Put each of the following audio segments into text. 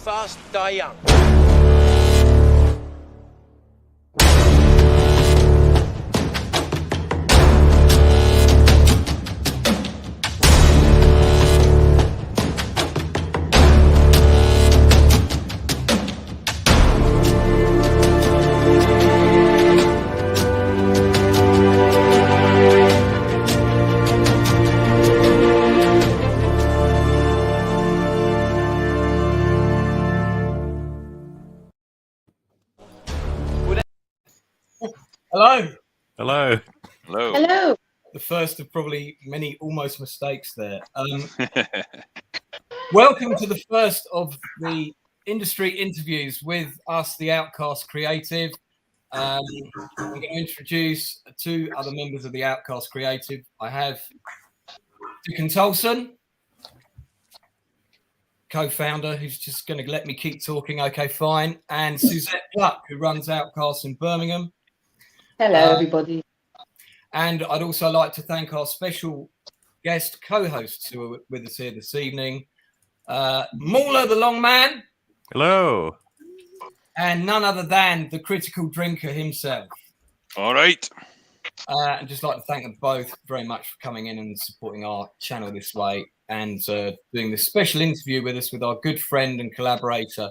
fast, die young. Hello. Hello. Hello. Hello. The first of probably many almost mistakes there. Welcome to the first of the industry interviews with us, the Outcast Creative. I'm going to introduce two other members of the Outcast Creative. I have Dickon Tolson, co-founder, who's just going to let me keep talking. Okay, fine. And Suzette Pluck, who runs Outcasts in Birmingham. Hello, everybody. And I'd also like to thank our special guest co-hosts who are with us here this evening. Mauler, the long man. Hello. And none other than the Critical Drinker himself. All right. I'd just like to thank them both very much for coming in and supporting our channel this way and doing this special interview with us with our good friend and collaborator,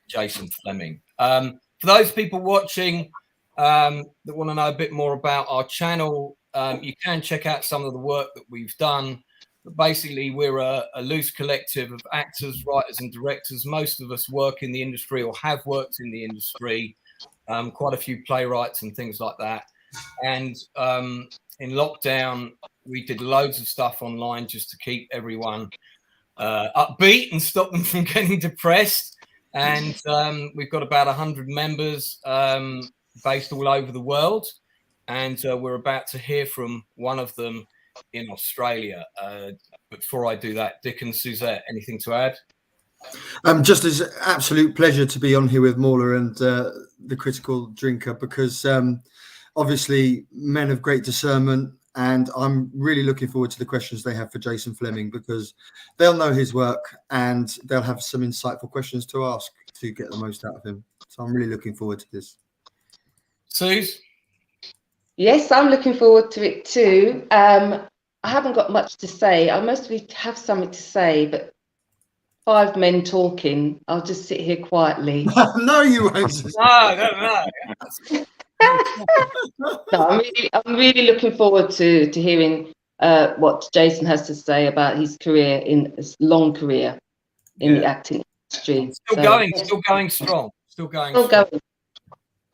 Jason Flemyng. For those people watching that want to know a bit more about our channel, you can check out some of the work that we've done. But basically, we're a loose collective of actors, writers and directors. Most of us work in the industry or have worked in the industry, quite a few playwrights and things like that. And in lockdown, we did loads of stuff online just to keep everyone upbeat and stop them from getting depressed. And we've got about 100 members based all over the world. And we're about to hear from one of them in Australia. But before I do that, Dick and Suzette, anything to add? Just as an absolute pleasure to be on here with Mauler and the Critical Drinker, because obviously men of great discernment, and I'm really looking forward to the questions they have for Jason Flemyng, because they'll know his work and they'll have some insightful questions to ask to get the most out of him. So I'm really looking forward to this. Suze? Yes, I'm looking forward to it too. I haven't got much to say. I mostly have something to say, but 5 men talking, I'll just sit here quietly. No, you won't. No. No, I'm really looking forward to hearing what Jason has to say about his career, in his long career in the acting industry. Still going strong.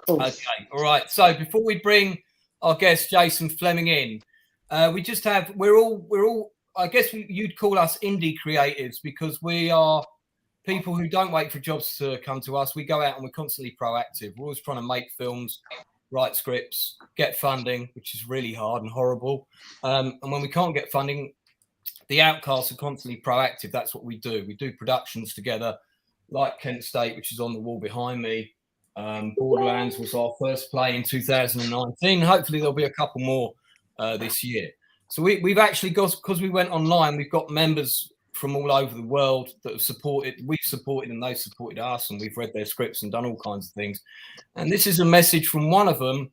Cool. Okay, all right. So before we bring our guest Jason Flemyng in, we just have we're all I guess you'd call us indie creatives, because we are people who don't wait for jobs to come to us. We go out and we're constantly proactive. We're always trying to make films, write scripts, get funding, which is really hard and horrible. And when we can't get funding, the Outcasts are constantly proactive. That's what we do. We do productions together, like Kent State, which is on the wall behind me. Borderlands was our first play in 2019. Hopefully there'll be a couple more this year. So we've actually got, because we went online, we've got members from all over the world that have supported, we've supported and they've supported us, and we've read their scripts and done all kinds of things. And this is a message from one of them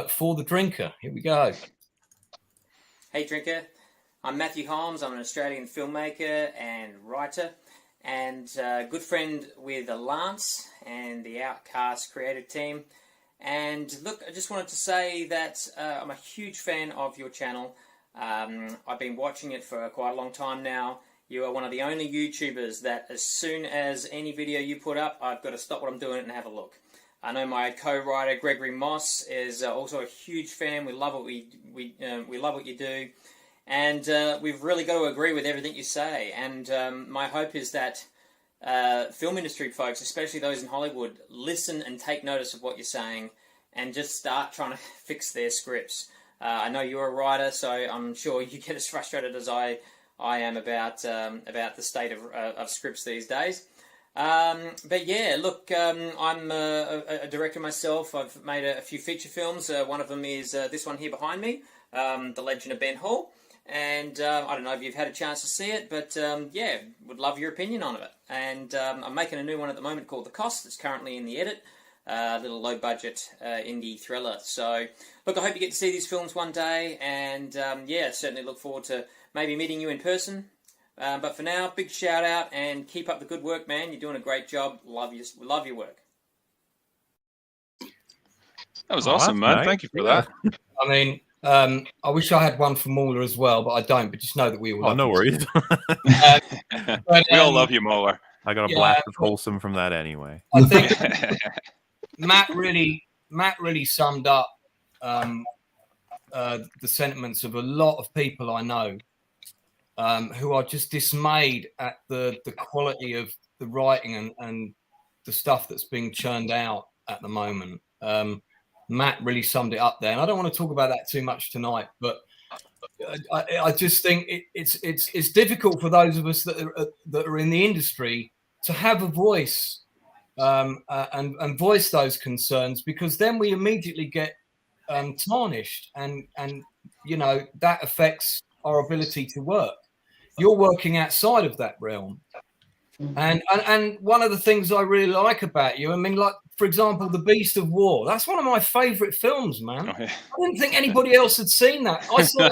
for the Drinker. Here we go. Hey Drinker, I'm Matthew Holmes. I'm an Australian filmmaker and writer, and good friend with Lance and the Outcast creative team. And look, I just wanted to say that I'm a huge fan of your channel. I've been watching it for quite a long time now. You are one of the only YouTubers that as soon as any video you put up, I've got to stop what I'm doing and have a look. I know my co-writer Gregory Moss is also a huge fan. We love what we love what you do. And we've really got to agree with everything you say. And my hope is that film industry folks, especially those in Hollywood, listen and take notice of what you're saying and just start trying to fix their scripts. I know you're a writer, so I'm sure you get as frustrated as I am about the state of scripts these days. But yeah, look, I'm a director myself. I've made a few feature films. One of them is this one here behind me, The Legend of Ben Hall. And I don't know if you've had a chance to see it, but yeah, would love your opinion on it. And I'm making a new one at the moment called The Cost. It's currently in the edit. A little low-budget indie thriller. So, look, I hope you get to see these films one day. And yeah, certainly look forward to maybe meeting you in person. But for now, big shout out and keep up the good work, man. You're doing a great job. Love your work. That was awesome, man. Nice. Thank you for that. I mean, I wish I had one for Mauler as well, but I don't. But just know that we all. Oh, no worries. But, We all love you, Mauler. I got a blast of wholesome from that anyway. I think Matt really summed up the sentiments of a lot of people I know who are just dismayed at the quality of the writing and the stuff that's being churned out at the moment. Matt really summed it up there, and I don't want to talk about that too much tonight, but I just think it's difficult for those of us that are in the industry to have a voice and voice those concerns, because then we immediately get tarnished, and you know that affects our ability to work. You're working outside of that realm, and one of the things I really like about you, I mean, like for example, The Beast of War. That's one of my favourite films, man. Oh, yeah. I didn't think anybody else had seen that. I saw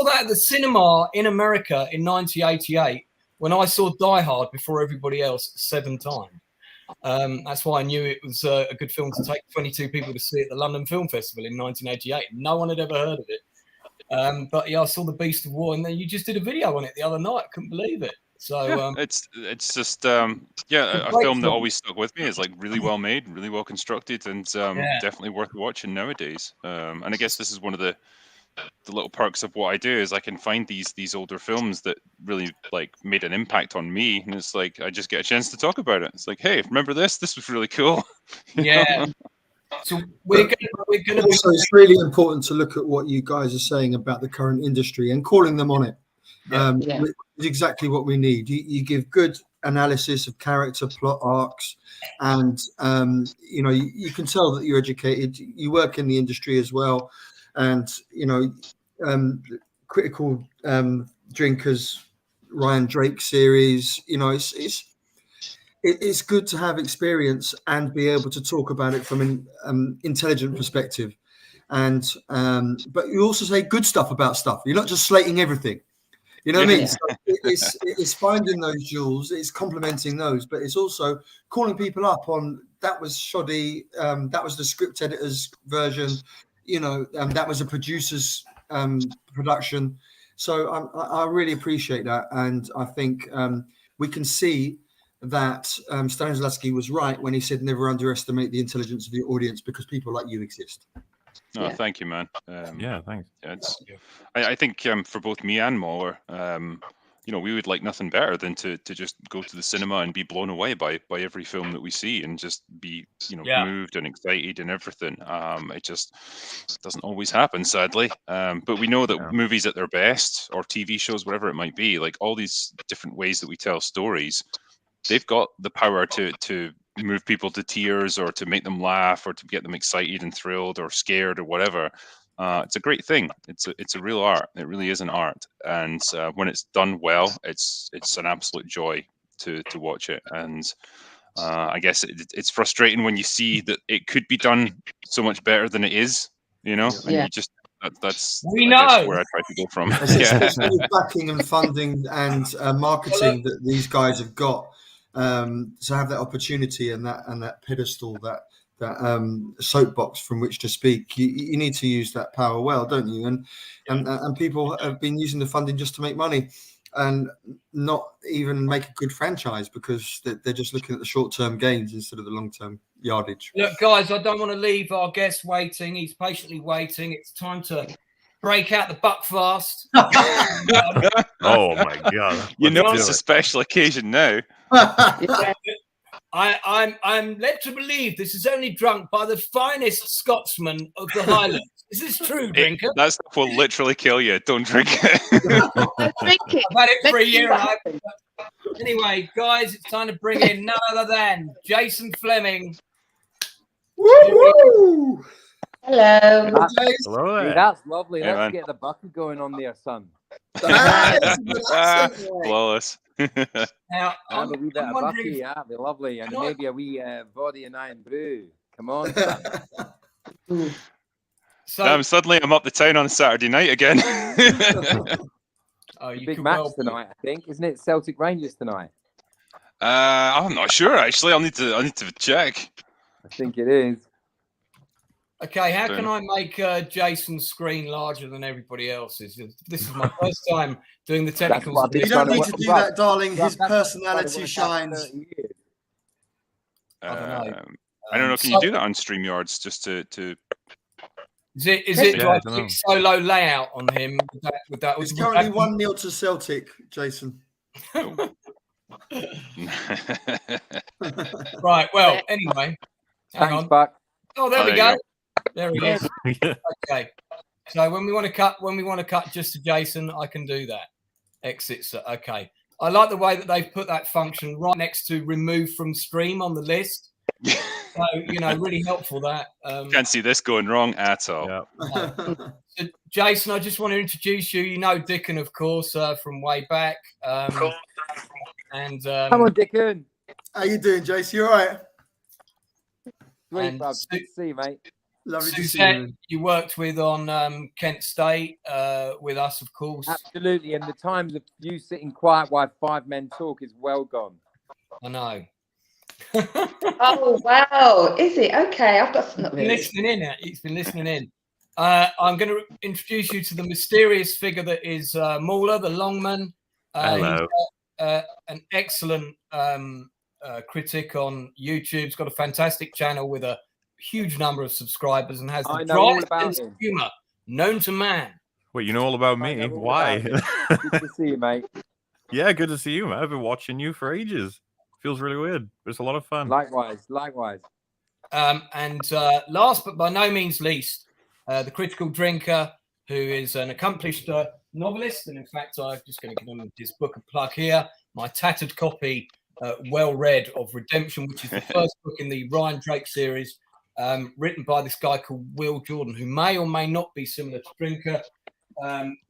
that at the cinema in America in 1988 when I saw Die Hard before everybody else 7 times. That's why I knew it was a good film to take 22 people to see at the London Film Festival in 1988. No one had ever heard of it. But yeah, I saw The Beast of War, and then you just did a video on it the other night. I couldn't believe it. So yeah, it's just a film that always stuck with me. It's like really well made, really well constructed, and definitely worth watching nowadays. And I guess this is one of the little perks of what I do is I can find these older films that really like made an impact on me, and it's like I just get a chance to talk about it. It's like, hey, remember this? This was really cool. Yeah. So we're gonna also, it's really important to look at what you guys are saying about the current industry and calling them on it. It's exactly what we need. You give good analysis of character, plot arcs, and you know you can tell that you're educated. You work in the industry as well, and you know Critical Drinkers, Ryan Drake series. You know it's good to have experience and be able to talk about it from an intelligent perspective. And but you also say good stuff about stuff. You're not just slating everything. You know what I mean? So it's finding those jewels, it's complimenting those, but it's also calling people up on that was shoddy, that was the script editor's version, you know, that was a producer's production. So I really appreciate that, and I think we can see that Stanislavski was right when he said never underestimate the intelligence of the audience, because people like you exist. No, thank you, man. Yeah, thanks. I think for both me and Mauler, you know, we would like nothing better than to just go to the cinema and be blown away by every film that we see, and just be, you know, moved and excited and everything. It just doesn't always happen, sadly. But we know that movies at their best, or TV shows, whatever it might be, like all these different ways that we tell stories, they've got the power to move people to tears, or to make them laugh, or to get them excited and thrilled or scared or whatever. It's a great thing. It's a real art. It really is an art. And when it's done well, it's an absolute joy to watch it. And I guess it's frustrating when you see that it could be done so much better than it is, you know, and you just, that's where I try to go from. It's backing and funding and marketing that these guys have got. To have that opportunity and that pedestal, that soapbox from which to speak, you need to use that power well, don't you? And people have been using the funding just to make money and not even make a good franchise, because they're just looking at the short-term gains instead of the long-term yardage. Look, guys, I don't want to leave our guest waiting. He's patiently waiting. It's time to break out the buck fast. Oh my God! You know it's a special occasion now. I'm led to believe this is only drunk by the finest Scotsman of the Highlands. Is this true, Drinker? That stuff will literally kill you. Don't drink it. Drink it. I've had it for a year. Anyway, guys, it's time to bring in none other than Jason Flemyng. Woo-hoo! Hello. Hello Hey, there. that's lovely. Hey, Let's man. get the bucket going on there, son. Flawless. Now, Have a wee bit I'm of wondering bucky, if, yeah, be lovely. And Can I- maybe a wee body and iron brew. Come on, son. so Damn, suddenly I'm up the town on a Saturday night again. you Big could match well be. tonight, I think. Isn't it Celtic Rangers tonight? I'm not sure actually. I need to check. I think it is. Okay, how Fair can I make Jason's screen larger than everybody else's? This is my first time doing the technical what I've been You stuff. don't need to do that, darling. Rob, His that's personality what I've been trying to work out shines. for 30 years. I don't know. I don't know. Can you do that on StreamYards just to? Is it Yeah, do I I don't know. click solo layout on him? Would that It's currently 1-0 to Celtic, Jason. Right. Well, anyway, hang Thanks, on. Buck. Oh, there Oh, we there you go. There he is. Okay. So when we want to cut just to Jason, I can do that. Exit. So, okay. I like the way that they've put that function right next to remove from stream on the list. So, really helpful that. Can't see this going wrong at all. Yeah. So, Jason, I just want to introduce you. You know Dickon, of course, from way back. And Come on, Dickon. How you doing, Jace? You all right? Sweet, And bub. Good to see you, mate. Lovely to see Suzette, you. you worked with on Kent State with us, of course. Absolutely. And the times of you sitting quiet while 5 men talk is well gone. I know. Oh, wow. Is it? Okay, I've got some. Been listening in. He's been listening in. I'm going to introduce you to the mysterious figure that is Mauler, the longman. Hello. He's an excellent critic on YouTube. He's got a fantastic channel with a huge number of subscribers and has the I know all dry about sense of him. humor known to man. Wait, you know all about I me? know all Why? about him. Good to see you, mate. Yeah, good to see you, man. I've been watching you for ages. Feels really weird, but it's a lot of fun. Likewise. And last but by no means least, the Critical Drinker, who is an accomplished novelist. And in fact, I'm just going to give him his book a plug here. My tattered copy, well read, of Redemption, which is the first book in the Ryan Drake series, written by this guy called Will Jordan, who may or may not be similar to Drinker.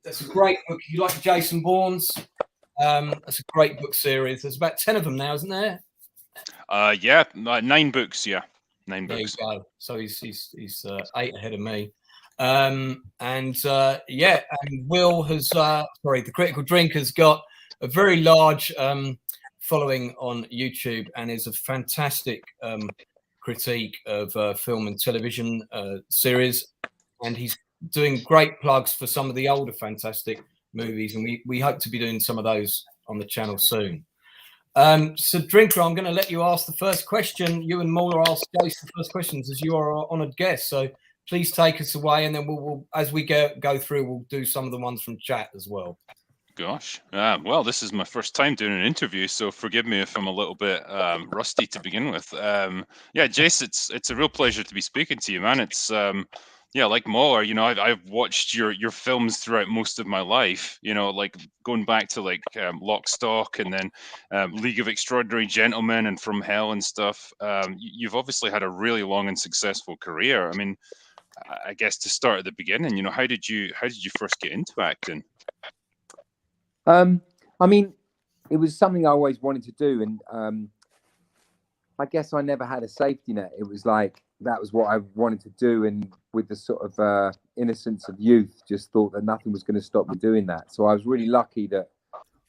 That's a great book. If you like Jason Bourne's, that's a great book series. There's about 10 of them now, isn't there? Yeah, 9 books. Yeah, 9 There you books. go. So he's 8 ahead of me. And Will has the Critical Drinker's got a very large following on YouTube and is a fantastic critique of film and television series, and he's doing great plugs for some of the older fantastic movies, and we hope to be doing some of those on the channel soon. So Drinker, I'm going to let you ask the first question. You and Mauler ask Jace the first questions as you are our honoured guest. So please take us away, and then we'll as we go through, we'll do some of the ones from chat as well. Gosh, well, this is my first time doing an interview, so forgive me if I'm a little bit rusty to begin with. Yeah, Jace, it's a real pleasure to be speaking to you, man. It's like Mauler, I've watched your films throughout most of my life. Like going back to like Lock, Stock, and then League of Extraordinary Gentlemen and From Hell and stuff. You've obviously had a really long and successful career. I mean, I guess to start at the beginning, how did you first get into acting? I mean, it was something I always wanted to do, and I guess I never had a safety net. It was like that was what I wanted to do, and with the sort of innocence of youth, just thought that nothing was going to stop me doing that. So I was really lucky that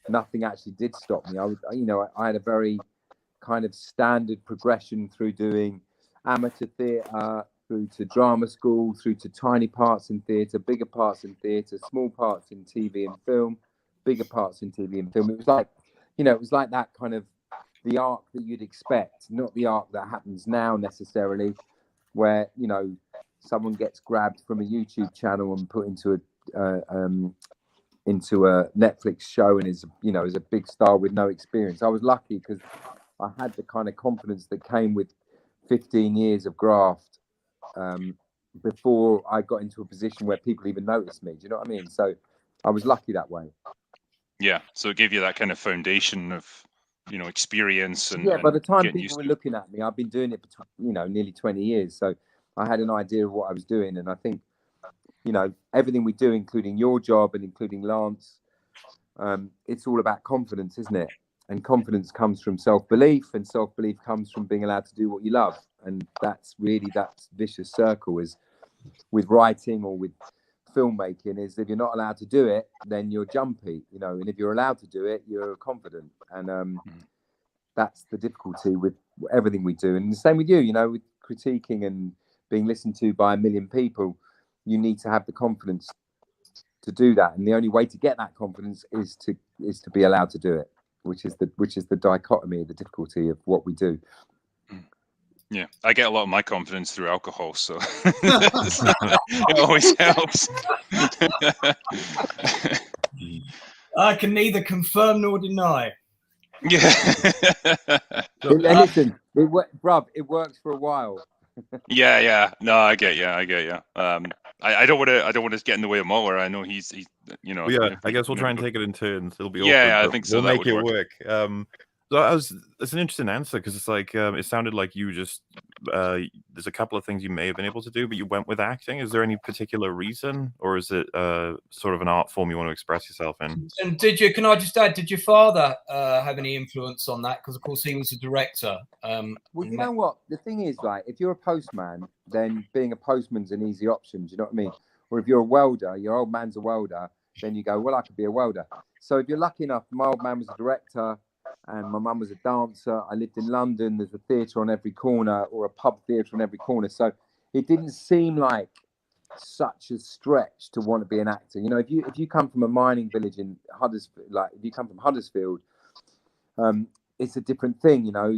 nothing actually did stop me. I had a very kind of standard progression through doing amateur theatre, through to drama school, through to tiny parts in theatre, bigger parts in theatre, small parts in TV and film, bigger parts in TV and film. It was like, it was like that kind of the arc that you'd expect, not the arc that happens now necessarily, where, someone gets grabbed from a YouTube channel and put into a Netflix show and is a big star with no experience. I was lucky because I had the kind of confidence that came with 15 years of graft before I got into a position where people even noticed me. Do you know what I mean? So I was lucky that way. Yeah, so it gave you that kind of foundation of, experience and by the time getting people were looking at me, I've been doing it for nearly 20 years. So I had an idea of what I was doing. And I think, you know, everything we do, including your job and including Lance, it's all about confidence, isn't it? And confidence comes from self-belief, and self-belief comes from being allowed to do what you love. And that's really that vicious circle is with writing or with filmmaking, is if you're not allowed to do it, then you're jumpy, you know, and if you're allowed to do it, you're confident. And that's the difficulty with everything we do. And the same with you, you know, with critiquing and being listened to by 1 million people, you need to have the confidence to do that. And the only way to get that confidence is to be allowed to do it, which is the dichotomy, the difficulty of what we do. Yeah, I get a lot of my confidence through alcohol, so it always helps. I can neither confirm nor deny. Yeah. Listen, it works for a while. Yeah. No, I get you. I don't want to get in the way of Mauler. I know he's you know. Yeah, I guess we'll try and take it in turns. It'll be yeah, awkward, I think so. We'll That make it would work. So it's an interesting answer, because it's like it sounded like you just there's a couple of things you may have been able to do, but you went with acting. Is there any particular reason, or is it sort of an art form you want to express yourself in? And can I just add, did your father have any influence on that? Because of course he was a director. Well, you know what? The thing is, like, if you're a postman, then being a postman's an easy option. Do you know what I mean? Or if you're a welder, your old man's a welder, then you go, well, I could be a welder. So if you're lucky enough, my old man was a director and my mum was a dancer. I lived in London. There's a theatre on every corner, or a pub theatre on every corner. So it didn't seem like such a stretch to want to be an actor. You know, if you come from a mining village in Huddersfield, like if you come from Huddersfield, it's a different thing. You know,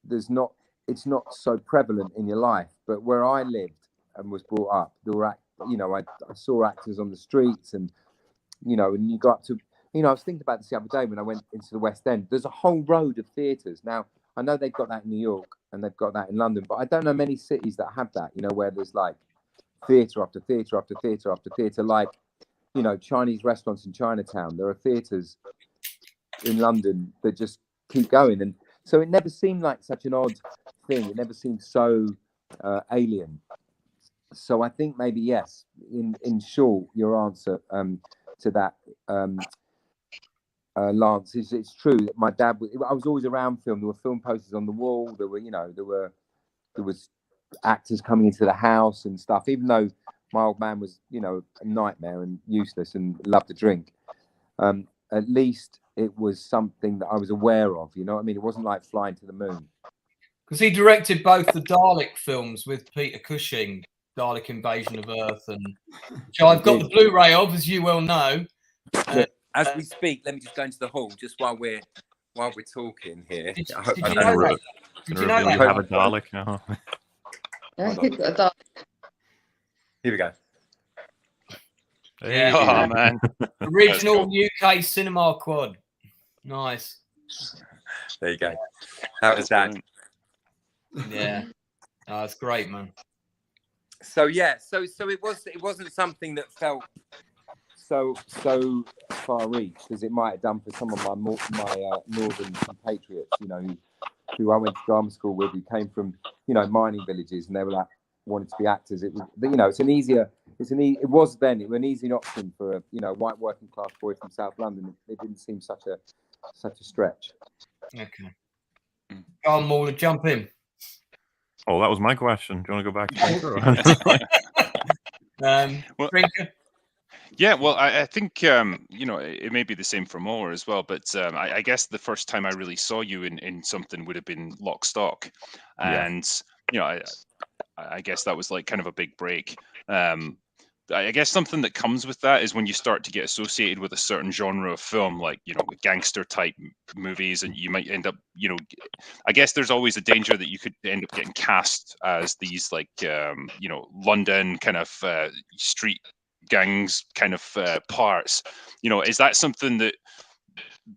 it's not so prevalent in your life. But where I lived and was brought up, there were, you know, I saw actors on the streets, and you know, and you got up to, you know, I was thinking about this the other day when I went into the West End. There's a whole road of theatres. Now, I know they've got that in New York and they've got that in London, but I don't know many cities that have that, you know, where there's like theatre after theatre after theatre after theatre, like, you know, Chinese restaurants in Chinatown. There are theatres in London that just keep going. And so it never seemed like such an odd thing. It never seemed so alien. So I think maybe, yes, in short, your answer to that, Lance, it's true that my dad, I was always around film. There were film posters on the wall. There were, you know, there was actors coming into the house and stuff, even though my old man was, you know, a nightmare and useless and loved to drink. At least it was something that I was aware of, you know what I mean? It wasn't like flying to the moon. Because he directed both the Dalek films with Peter Cushing, Dalek Invasion of Earth, and which I've got the Blu-ray of, as you well know. As we speak, let me just go into the hall just while we're talking here. Did you know that? Did you know that? You have a Dalek now. Here we go. Yeah. Oh man. Original UK cinema quad. Nice. There you go. How was that? Yeah. Oh, it's great, man. So yeah, so it wasn't something that felt so far reach as it might have done for some of my northern compatriots, you know, who I went to drama school with, who came from, you know, mining villages, and they were like wanted to be actors. It was, you know, it was then an easy option for a, you know, white working class boy from South London. It didn't seem such a stretch. Okay. Go on, Mauler, jump in. Oh, that was my question. Do you want to go back to Well, Drinker? yeah, well, I think you know, it may be the same for Mauler as well, but I guess the first time I really saw you in something would have been Lock, Stock, and you know, I guess that was like kind of a big break. I guess something that comes with that is when you start to get associated with a certain genre of film, like, you know, gangster type movies, and you might end up, you know, I guess there's always a danger that you could end up getting cast as these like, you know, London kind of street gangs kind of parts. You know, is that something that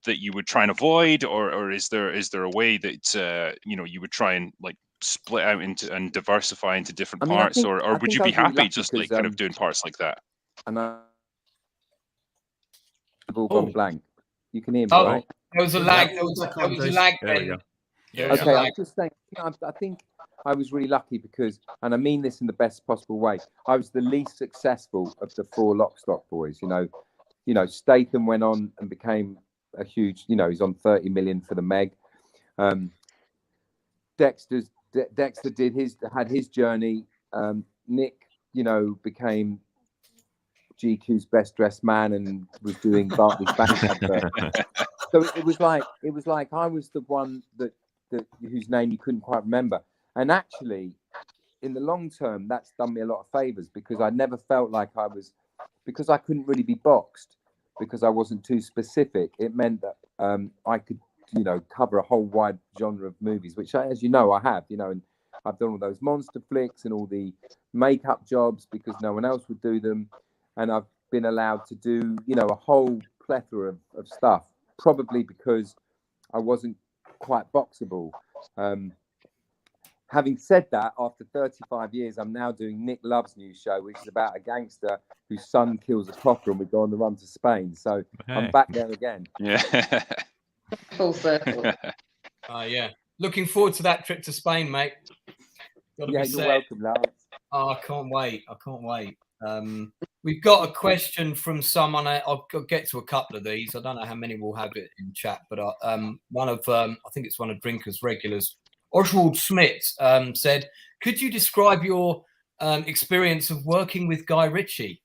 you would try and avoid, or is there a way that you know, you would try and like split out into and diversify into different parts, or would you be happy just like kind of doing parts like that? And I've all gone blank. You can hear me, right? There was a lag. There was a lag. There we go. Okay, I'm just saying. I think really lucky because, and I mean this in the best possible way, I was the least successful of the 4 Lock Stock boys. You know, Statham went on and became a huge, you know, he's on 30 million for the Meg. Dexter had his journey. Nick, you know, became GQ's best dressed man and was doing Barclays Bank advert. So it was like I was the one that whose name you couldn't quite remember. And actually, in the long term, that's done me a lot of favors because I never felt like because I couldn't really be boxed because I wasn't too specific. It meant that I could, you know, cover a whole wide genre of movies, which, as you know, I have, you know, and I've done all those monster flicks and all the makeup jobs because no one else would do them. And I've been allowed to do, you know, a whole plethora of stuff, probably because I wasn't quite boxable. Having said that, after 35 years, I'm now doing Nick Love's new show, which is about a gangster whose son kills a copper and we go on the run to Spain. So I'm back there again. Yeah. Full circle. Yeah. Looking forward to that trip to Spain, mate. Yeah, you're welcome, Lance. Oh, I can't wait. We've got a question from someone. I'll get to a couple of these. I don't know how many we'll have it in chat, but one of I think it's one of Drinker's regulars, Oswald Smith, said, "Could you describe your experience of working with Guy Ritchie?"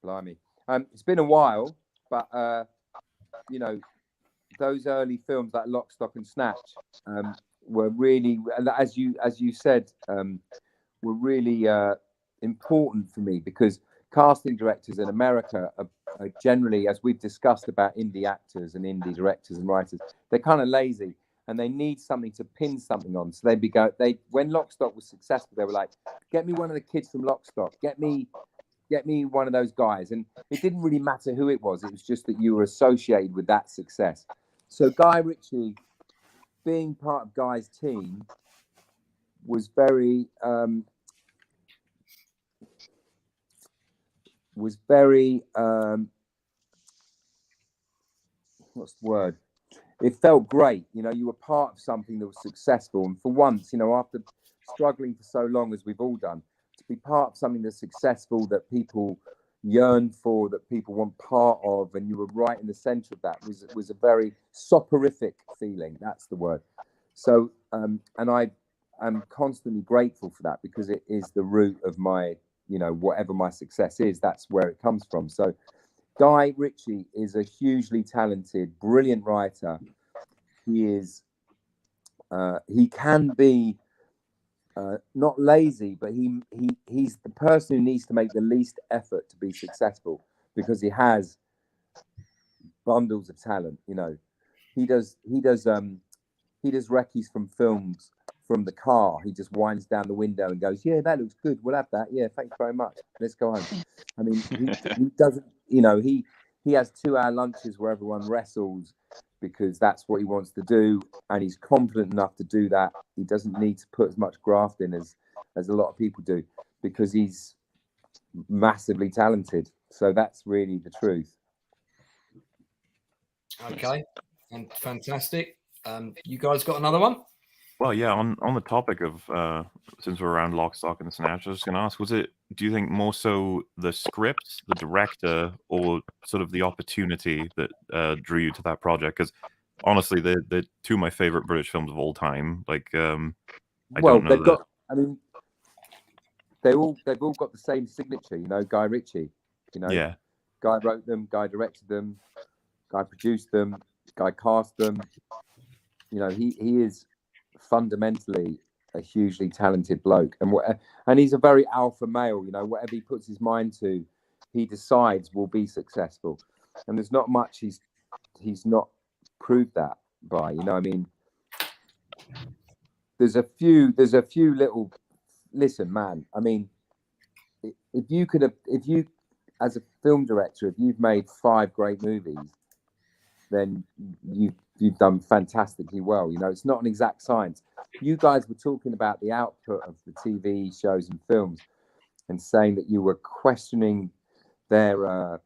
Blimey, it's been a while, but you know, those early films like Lock, Stock and Snatch were really, as you said, were really important for me because casting directors in America are generally, as we've discussed about indie actors and indie directors and writers, they're kind of lazy and they need something to pin something on. So when Lock, Stock was successful, they were like, "Get me one of the kids from Lock, Stock. Get me one of those guys." And it didn't really matter who it was. It was just that you were associated with that success. So Guy Ritchie, being part of Guy's team, was very what's the word? It felt great. You know, you were part of something that was successful. And for once, you know, after struggling for so long as we've all done, to be part of something that's successful, that people yearn for, that people want part of, and you were right in the center of that was a very soporific feeling. That's the word. So, and I am constantly grateful for that because it is the root of my, you know, whatever my success is, that's where it comes from. So Guy Ritchie is a hugely talented, brilliant writer. He is, he can be not lazy, but he's the person who needs to make the least effort to be successful because he has bundles of talent. You know, he does recce's from films from the car. He just winds down the window and goes, "Yeah, that looks good. We'll have that. Yeah, thanks very much. Let's go home." I mean, he doesn't, you know, he has 2-hour lunches where everyone wrestles because that's what he wants to do, and he's confident enough to do that. He doesn't need to put as much graft in as a lot of people do because he's massively talented. So that's really the truth. Okay, and fantastic. You guys got another one? Well, yeah, on the topic of since we're around Lock, Stock and Snatch, I was going to ask, do you think more so the script, the director, or sort of the opportunity that drew you to that project? Because honestly, they're two of my favorite British films of all time. Like, I don't know they've all got the same signature, you know, Guy Ritchie. You know, yeah, Guy wrote them, Guy directed them, Guy produced them, Guy cast them. You know, he is fundamentally a hugely talented bloke, and he's a very alpha male. You know, whatever he puts his mind to, he decides will be successful. And there's not much he's not proved that by. You know, I mean, there's a few little. Listen, man. I mean, if you as a film director, if you've made 5 great movies, then you've done fantastically well. You know, it's not an exact science. You guys were talking about the output of the TV shows and films and saying that you were questioning their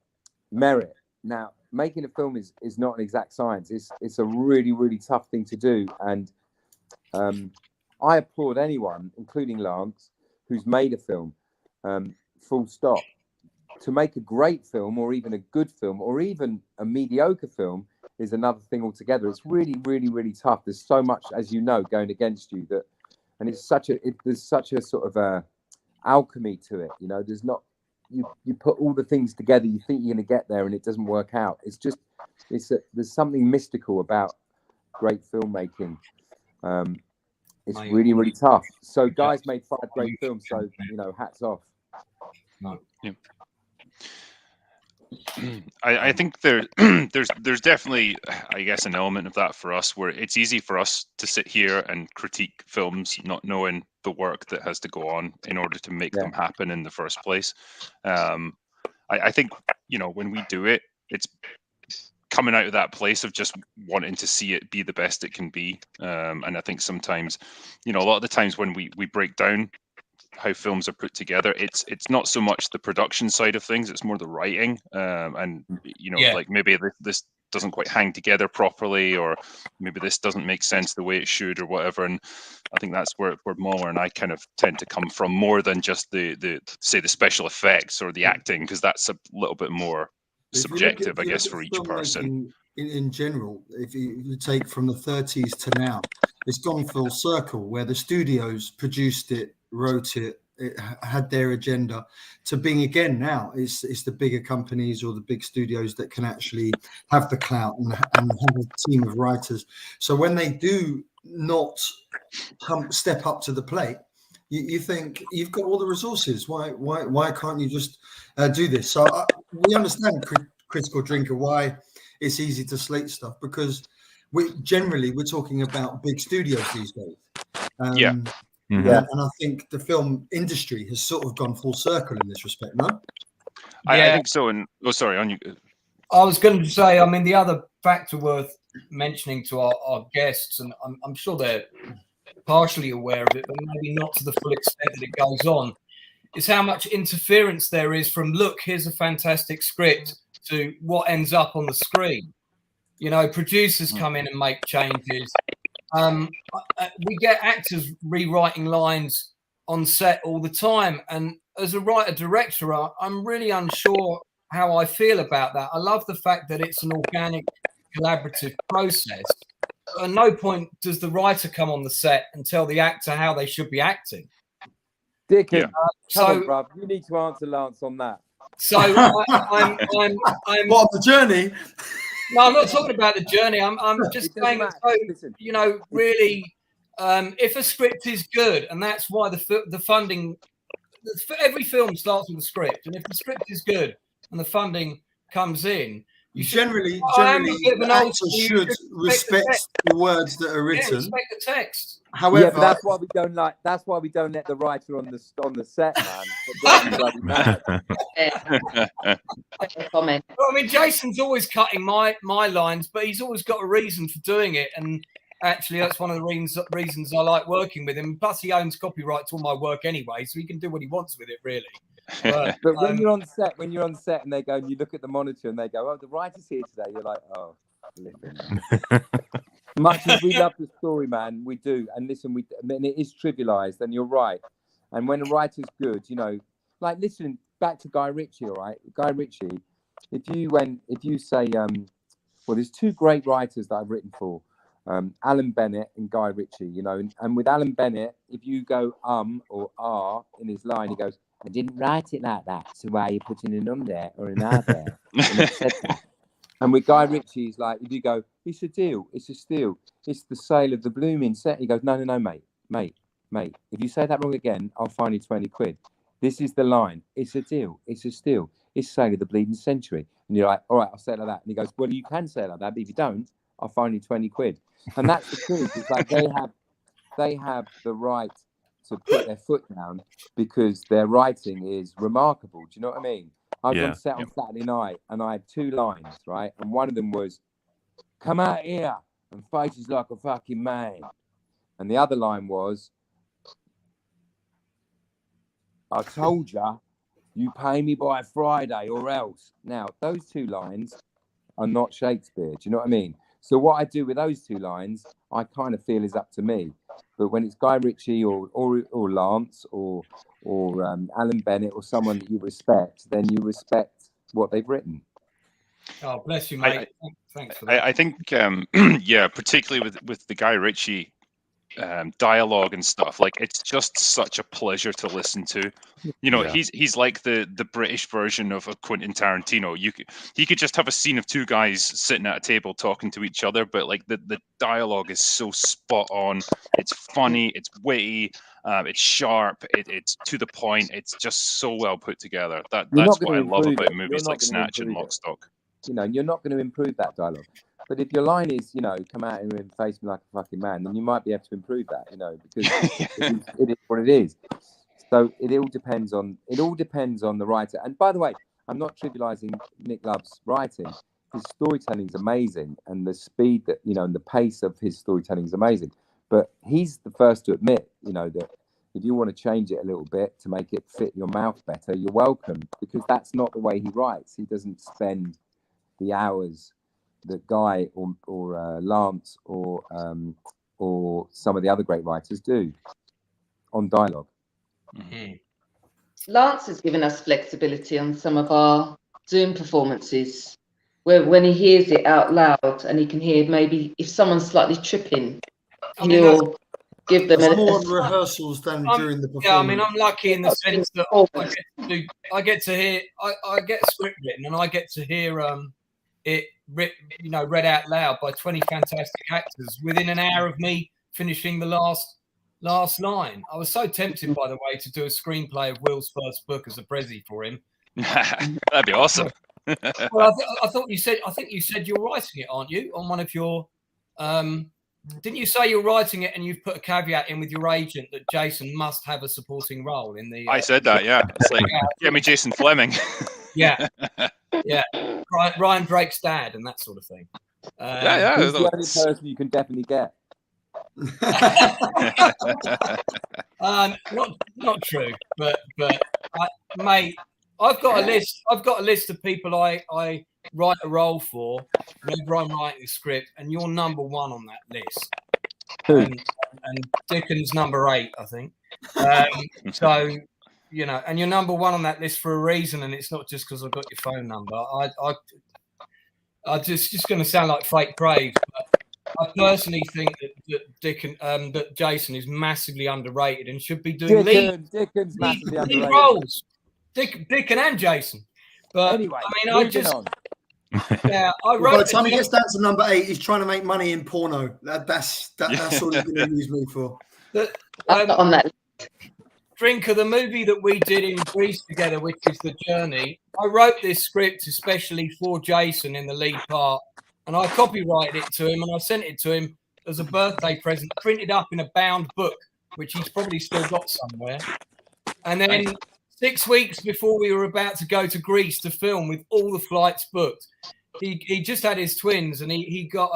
merit. Now, making a film is not an exact science. It's a really, really tough thing to do. And I applaud anyone, including Lance, who's made a film, full stop. To make a great film, or even a good film, or even a mediocre film, is another thing altogether. It's really, really, really tough. There's so much, as you know, going against you that, and there's such a sort of a alchemy to it. You know, there's not, you put all the things together, you think you're going to get there, and it doesn't work out. It's just, there's something mystical about great filmmaking. It's really, really tough. So Guy's made 5 great films, so, you know, hats off. Yeah. I think there's definitely, I guess, an element of that for us, where it's easy for us to sit here and critique films, not knowing the work that has to go on in order to make them happen in the first place. I think, you know, when we do it, it's coming out of that place of just wanting to see it be the best it can be. And I think sometimes, you know, a lot of the times when we break down how films are put together, it's not so much the production side of things, it's more the writing, and you know, like maybe this doesn't quite hang together properly, or maybe this doesn't make sense the way it should, or whatever. And I think that's where Mauler and I kind of tend to come from, more than just the special effects or the acting, because that's a little bit more subjective, I guess, for each person. In general, if you take from the 30s to now, it's gone full circle, where the studios produced it, wrote it, it had their agenda, to being again now it's the bigger companies or the big studios that can actually have the clout and have a team of writers. So when they do not step up to the plate, you think you've got all the resources. Why can't you just do this? So we understand Critical Drinker, why it's easy to slate stuff, because we're talking about big studios these days. And I think the film industry has sort of gone full circle in this respect, no? I think so. And sorry, on you. I was going to say, I mean, the other factor worth mentioning to our guests, and I'm sure they're partially aware of it, but maybe not to the full extent that it goes on, is how much interference there is from, look, here's a fantastic script, to what ends up on the screen. You know, producers come in and make changes. We get actors rewriting lines on set all the time. And as a writer-director, I'm really unsure how I feel about that. I love the fact that it's an organic, collaborative process. At no point does the writer come on the set and tell the actor how they should be acting. Dickon, come on, bruv, you need to answer Lance on that. So I'm what, the journey? No, I'm not talking about the journey. I'm just saying, so, you know, really, if a script is good, and that's why the funding, every film starts with a script, and if the script is good and the funding comes in, you generally the actor should respect the words that are written. Respect the text. However, but that's why we don't like. That's why we don't let the writer on the set, man. Comment. Well, I mean, Jason's always cutting my lines, but he's always got a reason for doing it, and actually, that's one of the reasons I like working with him. Plus, he owns copyright to all my work anyway, so he can do what he wants with it, really. But when you're on set, and they go, and you look at the monitor, and they go, "Oh, the writer's here today." You're like, "Oh, listen." Much as we love the story, man, we do. And listen, and it is trivialized, and you're right. And when a writer's good, you know, like, listen, back to Guy Ritchie, all right? Guy Ritchie, if you say, well, there's 2 great writers that I've written for, Alan Bennett and Guy Ritchie, you know, and with Alan Bennett, if you go or R in his line, he goes, "I didn't write it like that, so why are you putting an there or an R there?" And with Guy Ritchie, he's like, if you go, "It's a deal, it's a steal, it's the sale of the blooming set," he goes, no, mate. If you say that wrong again, I'll fine you 20 quid. This is the line. It's a deal, it's a steal, it's the sale of the bleeding century. And you're like, all right, I'll say it like that. And he goes, well, you can say it like that, but if you don't, I'll fine you 20 quid. And that's the truth. It's like they have the right to put their foot down because their writing is remarkable. Do you know what I mean? I was on set on Saturday night and I had 2 lines, right? And one of them was, "Come out here and fight us like a fucking man." And the other line was, "I told ya, you pay me by Friday or else." Now, those 2 lines are not Shakespeare. Do you know what I mean? So what I do with those two lines, I kind of feel is up to me. But when it's Guy Ritchie or Lance or Alan Bennett or someone that you respect, then you respect what they've written. Oh, bless you, mate. Thanks for that. I think, yeah, particularly with the Guy Ritchie dialogue and stuff, like it's just such a pleasure to listen to. You know, he's like the British version of a Quentin Tarantino. He could just have a scene of two guys sitting at a table talking to each other, but like the dialogue is so spot on. It's funny, it's witty, it's sharp, it's to the point. It's just so well put together. That's what I love about movies like Snatch and Lock, Stock. You know, you're not going to improve that dialogue. But if your line is, you know, come out here and face me like a fucking man, then you might be able to improve that, you know, because it is what it is. So it all depends on the writer. And by the way, I'm not trivializing Nick Love's writing. His storytelling is amazing, and the speed that, you know, and the pace of his storytelling is amazing. But he's the first to admit, you know, that if you want to change it a little bit to make it fit your mouth better, you're welcome, because that's not the way he writes. He doesn't spend the hours that Guy or Lance or some of the other great writers do on dialogue. Mm-hmm. Lance has given us flexibility on some of our Zoom performances, where when he hears it out loud and he can hear maybe if someone's slightly tripping, he'll give them more rehearsals than during the performance. Yeah, I mean, I'm lucky in the sense that I get to hear, I get a script written and I get to hear it read out loud by 20 fantastic actors within an hour of me finishing the last line. I was so tempted, by the way, to do a screenplay of Will's first book as a prezi for him. That'd be awesome. Well, I think you said you're writing it, aren't you? On one of your didn't you say you're writing it and you've put a caveat in with your agent that Jason must have a supporting role in the? I said that, yeah. It's like, get me Jason Flemyng. Yeah. Ryan Drake's dad and that sort of thing. He's the only person you can definitely get. Not true, but mate, I've got a list of people I write a role for whenever I'm writing a script, and you're number one on that list. And Dickon's number 8, I think. So, you know, and you're number one on that list for a reason, and it's not just because I've got your phone number. I just going to sound like fake praise, but I personally think that Jason is massively underrated and should be doing Dickon's massively underrated. roles. Dickon and Jason. But anyway, I mean, I wrote. By the time he gets down to number 8, he's trying to make money in porno. That's all he's going to use me for. I'm not on that list. Drinker, the movie that we did in Greece together, which is The Journey, I wrote this script especially for Jason in the lead part, and I copyrighted it to him, and I sent it to him as a birthday present, printed up in a bound book, which he's probably still got somewhere. And then 6 weeks before we were about to go to Greece to film with all the flights booked, he just had his twins, and he got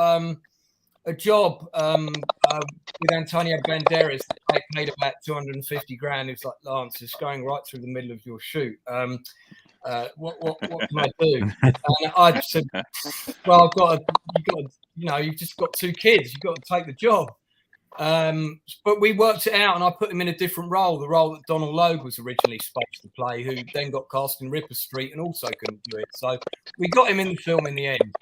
a job with Antonio Banderas. They paid about 250 grand. It's like, Lance, it's going right through the middle of your shoot. What can I do? And I said, well, you've just got 2 kids. You've got to take the job. But we worked it out, and I put him in a different role, the role that Donald Logue was originally supposed to play, who then got cast in Ripper Street and also couldn't do it. So we got him in the film in the end.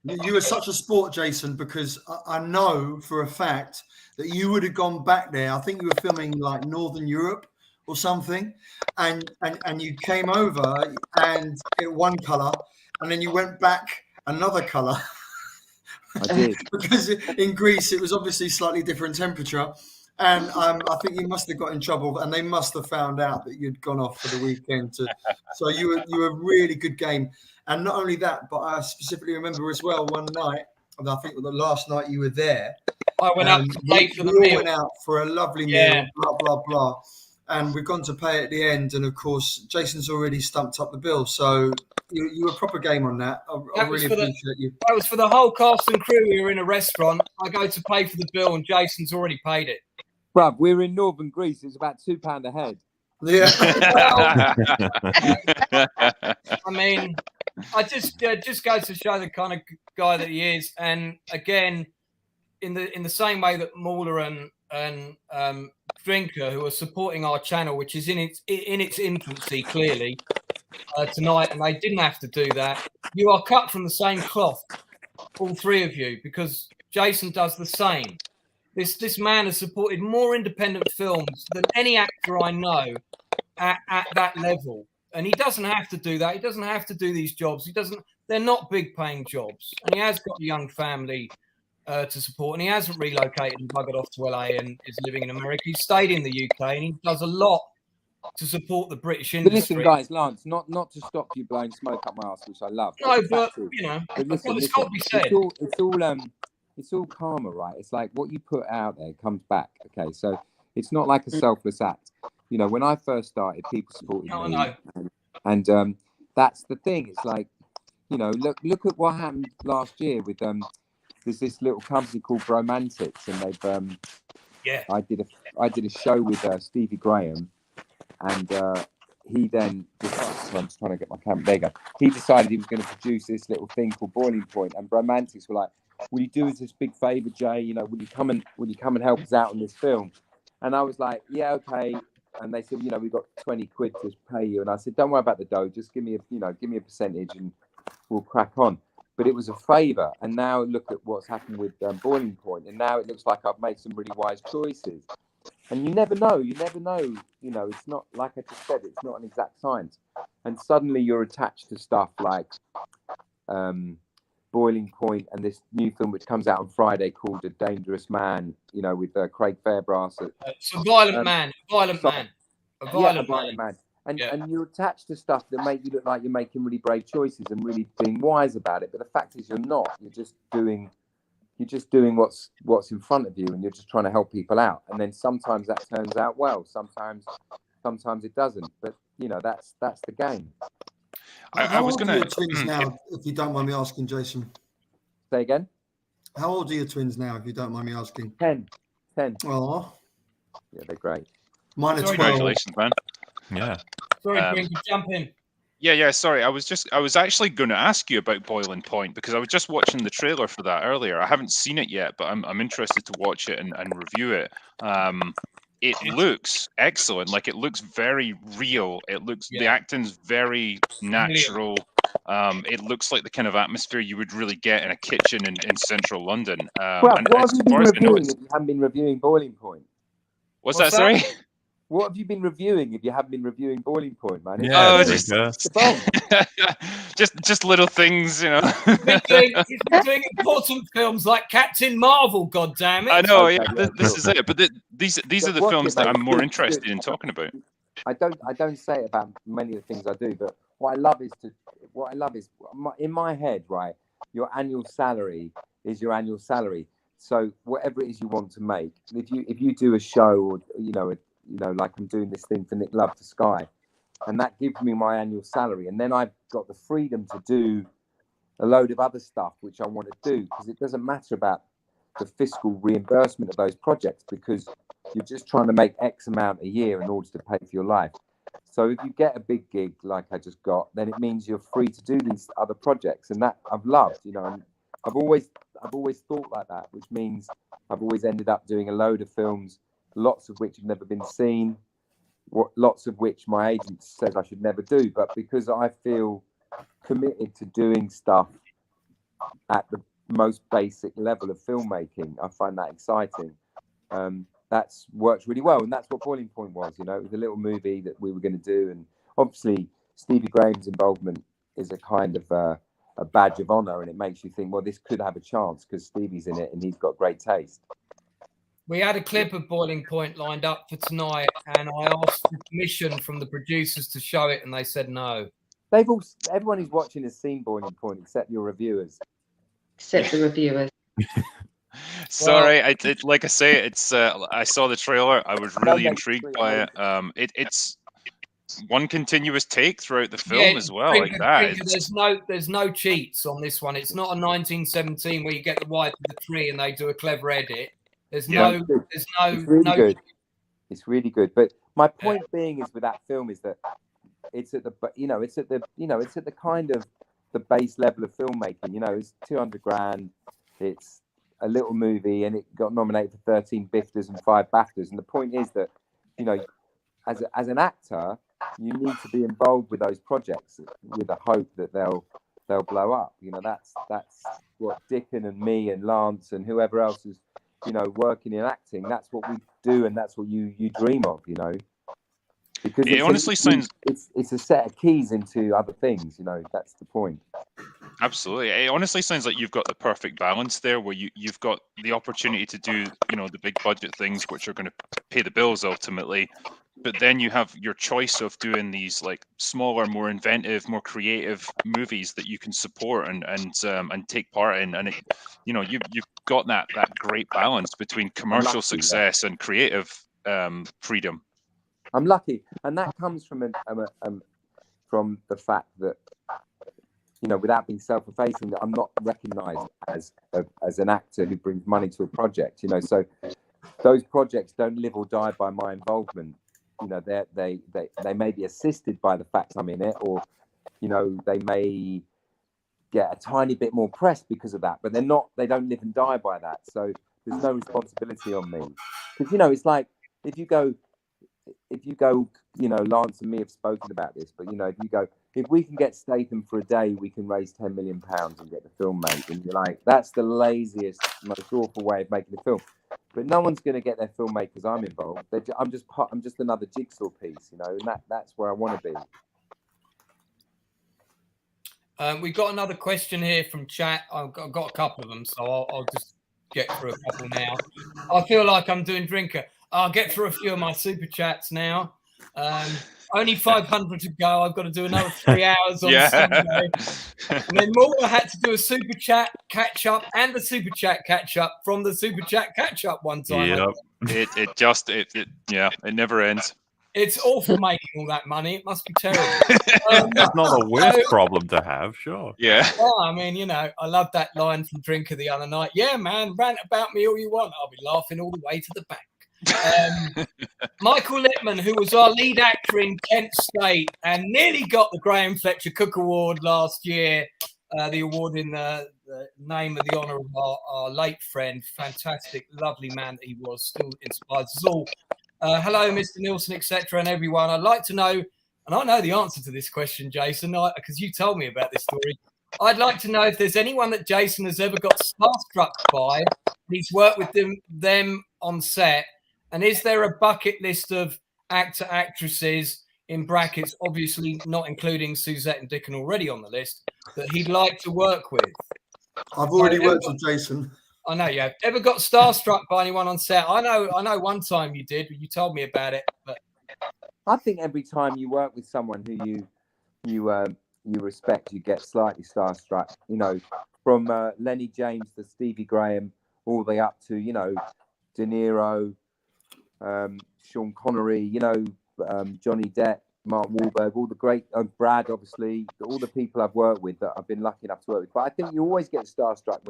You were such a sport, Jason, because I know for a fact that you would have gone back there. I think you were filming like Northern Europe or something, and you came over and it one colour, and then you went back another colour. I did. Because in Greece it was obviously slightly different temperature, and I think you must have got in trouble, and they must have found out that you'd gone off for the weekend. So you were a really good game. And not only that, but I specifically remember as well one night, and I think the last night you were there. I went up late for the meal. We went out for a lovely meal, blah, blah, blah. And we've gone to pay at the end. And, of course, Jason's already stumped up the bill. So you were a proper game on that. I really appreciate you. That was for the whole cast and crew. We were in a restaurant. I go to pay for the bill, and Jason's already paid it. Bruv, we were in Northern Greece. It was about £2 a head. Yeah. I mean... I just goes to show the kind of guy that he is, and again, in the same way that Mauler and Drinker, who are supporting our channel, which is in its infancy clearly tonight, and they didn't have to do that. You are cut from the same cloth, all three of you, because Jason does the same. This man has supported more independent films than any actor I know at that level. And he doesn't have to do that. He doesn't have to do these jobs. They're not big paying jobs. And he has got a young family to support. And he hasn't relocated and buggered off to LA and is living in America. He's stayed in the UK and he does a lot to support the British industry. But listen, guys, Lance, not to stop you blowing smoke up my ass, which I love. No, but you know, it's got to be said. It's all karma, right? It's like what you put out there comes back. Okay, so it's not like a selfless act. You know, when I first started, people supported me, and that's the thing. It's like, you know, look at what happened last year with there's this little company called Romantics, and they've I did a show with Stevie Graham, and he then I'm just trying to get my camera. There you go. He decided he was going to produce this little thing called Boiling Point, and Romantics were like, "Will you do us this big favor, Jay? You know, will you come and help us out on this film?" And I was like, "Yeah, okay." And they said, "You know, we've got 20 quid to pay you." And I said, "Don't worry about the dough. Just give me a percentage, and we'll crack on." But it was a favor. And now look at what's happened with Boiling Point, and now it looks like I've made some really wise choices. And you never know. You know, it's not like I just said. It's not an exact science. And suddenly you're attached to stuff like Boiling Point and this new film which comes out on Friday called A Dangerous Man, you know, with Craig Fairbrass. It's a violent man. And you're attached to stuff that make you look like you're making really brave choices and really being wise about it. But the fact is you're not. You're just doing what's in front of you, and you're just trying to help people out. And then sometimes that turns out well. Sometimes it doesn't. But you know, that's the game. How old are your twins now, if you don't mind me asking, Jason? Say again? How old are your twins now, if you don't mind me asking? 10. Oh. Yeah, they're great. Mine are 12. Congratulations, man. Yeah. Sorry, Green, jump in. Yeah. Sorry, I was actually going to ask you about Boiling Point because I was just watching the trailer for that earlier. I haven't seen it yet, but I'm interested to watch it and review it. It looks excellent. Like, it looks very real. It looks the acting's very natural. It looks like the kind of atmosphere you would really get in a kitchen in central London. Well, what have you been reviewing if you haven't been reviewing Boiling Point? What's that? Sorry. What have you been reviewing if you haven't been reviewing Boiling Point, man? Just little things, you know. He's been doing important films like Captain Marvel, goddammit. I know, this is it. But these are the films that I'm more interested in talking about. I don't say it about many of the things I do, but what I love is in my head, right? Your annual salary is your annual salary. So whatever it is you want to make, if you do a show, or you know, like I'm doing this thing for Nick Love for Sky, and that gives me my annual salary, and then I've got the freedom to do a load of other stuff which I want to do, because it doesn't matter about the fiscal reimbursement of those projects, because you're just trying to make X amount a year in order to pay for your life. So if you get a big gig like I just got, then it means you're free to do these other projects, and that I've loved, you know. And I've always thought like that, which means I've always ended up doing a load of films, lots of which have never been seen, lots of which my agent says I should never do. But because I feel committed to doing stuff at the most basic level of filmmaking, I find that exciting. That's worked really well, and that's what Boiling Point was. You know, it was a little movie that we were going to do, and obviously Stevie Graham's involvement is a kind of a badge of honor, and it makes you think, well, this could have a chance because Stevie's in it and he's got great taste. We had a clip of Boiling Point lined up for tonight, and I asked for permission from the producers to show it, and they said no. Everyone who's watching has seen Boiling Point except your reviewers. Except the reviewers. Sorry, I did. Like I say, it's. I saw the trailer. I was really intrigued by it. It's one continuous take throughout the film as well, like that. There's no cheats on this one. It's not a 1917 where you get the wife of the tree and they do a clever edit. It's really good. It's really good. But my point being is with that film is that it's at the kind of the base level of filmmaking. You know, it's 200 grand. It's a little movie, and it got nominated for 13 BAFTAs and 5 BAFTAs. And the point is that, you know, as an actor, you need to be involved with those projects with the hope that they'll blow up. You know, that's what Dickon and me and Lance and whoever else is, you know, working in acting. That's what we do, and that's what you dream of. You know, because it honestly sounds it's a set of keys into other things. You know, that's the point. Absolutely. It honestly sounds like you've got the perfect balance there, where you've got the opportunity to do, you know, the big budget things which are going to pay the bills ultimately, but then you have your choice of doing these like smaller, more inventive, more creative movies that you can support and take part in, and it, you know, you've got that great balance between commercial success and creative freedom. I'm lucky, and that comes from the fact that, you know, without being self-effacing, that I'm not recognised as an actor who brings money to a project. You know, so those projects don't live or die by my involvement. You know, they may be assisted by the fact I'm in it, or, you know, they may get a tiny bit more press because of that, but they're not. They don't live and die by that. So there's no responsibility on me, because, you know, it's like if you go, you know, Lance and me have spoken about this, but, you know, if we can get Statham for a day, we can raise £10 million and get the film made. And you're like, that's the laziest, most awful way of making a film. But no one's going to get their film made because I'm involved. I'm just another jigsaw piece, you know, and that's where I want to be. We've got another question here from chat. I've got a couple of them, so I'll just get through a couple now. I feel like I'm doing Drinker. I'll get through a few of my super chats now. Only 500 to go. I've got to do another 3 hours on Sunday. And then Mauler had to do a super chat catch up and the super chat catch up from the super chat catch up one time. Yep. It never ends. It's awful making all that money. It must be terrible. It's not a worst problem to have, sure. Yeah. Well, I mean, you know, I love that line from Drinker the other night. Yeah, man, rant about me all you want. I'll be laughing all the way to the bank. Michael Littman, who was our lead actor in Kent State and nearly got the Graham Fletcher Cook Award last year, the award in the name of the honour of our late friend, fantastic, lovely man that he was, still inspires us all. Hello, Mr. Nielsen, etc., and everyone. I'd like to know, and I know the answer to this question, Jason, because you told me about this story. I'd like to know if there's anyone that Jason has ever got starstruck by. He's worked with them on set. And is there a bucket list of actresses, in brackets, obviously not including Suzette and Dickon already on the list, that he'd like to work with? I've already worked with Jason. I know you have. Ever got starstruck by anyone on set? I know one time you did. You told me about it. But I think every time you work with someone who you respect, you get slightly starstruck. You know, from Lenny James to Stevie Graham, all the way up to, you know, De Niro, Sean Connery, you know, Johnny Depp, Mark Wahlberg, all the great, Brad, obviously, all the people I've worked with that I've been lucky enough to work with. But I think you always get starstruck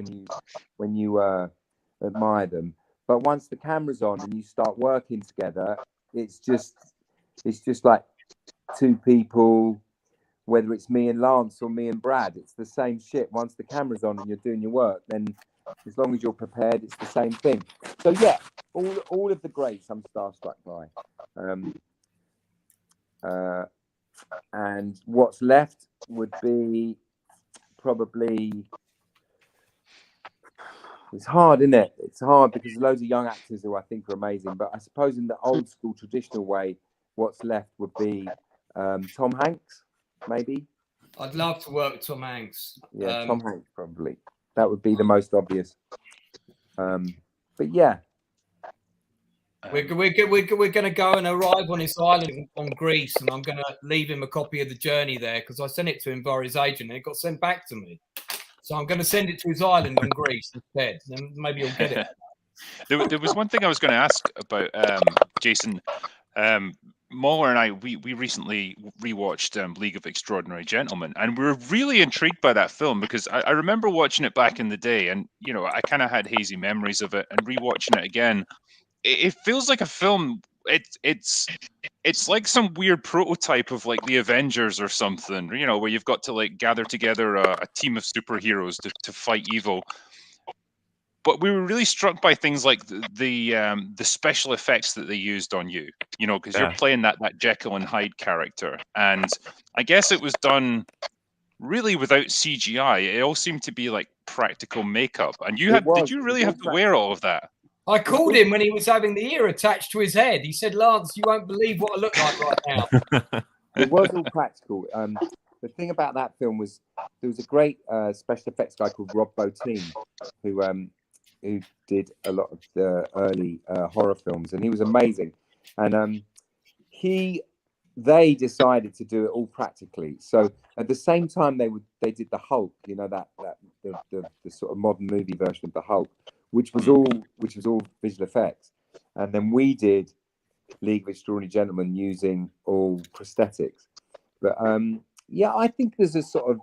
when you admire them. But once the camera's on and you start working together, it's just like two people, whether it's me and Lance or me and Brad, it's the same shit. Once the camera's on and you're doing your work, then as long as you're prepared, it's the same thing. So yeah, all of the greats I'm starstruck by. And what's left would be probably, it's hard, isn't it? It's hard because there's loads of young actors who I think are amazing, but I suppose in the old school traditional way, what's left would be Tom Hanks, maybe. I'd love to work with Tom Hanks. Yeah, Tom Hanks probably. That would be the most obvious. But yeah. We're going to go and arrive on his island on Greece, and I'm going to leave him a copy of the journey there because I sent it to him via his agent and it got sent back to me. So I'm going to send it to his island on Greece instead. Then maybe he'll get it. There was one thing I was going to ask about, Jason. Mauler and I, we recently rewatched League of Extraordinary Gentlemen, and we were really intrigued by that film because I remember watching it back in the day, and you know I kind of had hazy memories of it, and rewatching it again, it feels like a film it's like some weird prototype of like the Avengers or something, where you've got to like gather together a team of superheroes to fight evil. But we were really struck by things like the special effects that they used on you, because you're playing that Jekyll and Hyde character, and I guess it was done really without CGI. It all seemed to be like practical makeup, and did you really have to wear all of that? I called him when he was having the ear attached to his head. He said, "Lance, you won't believe what I look like right now." It was all practical. The thing about that film was there was a great special effects guy called Rob Bottin who did a lot of the early horror films, and he was amazing. And they decided to do it all practically. So at the same time they did the Hulk, the sort of modern movie version of the Hulk, which was all visual effects, and then we did League of Extraordinary Gentlemen using all prosthetics. But I think there's a sort of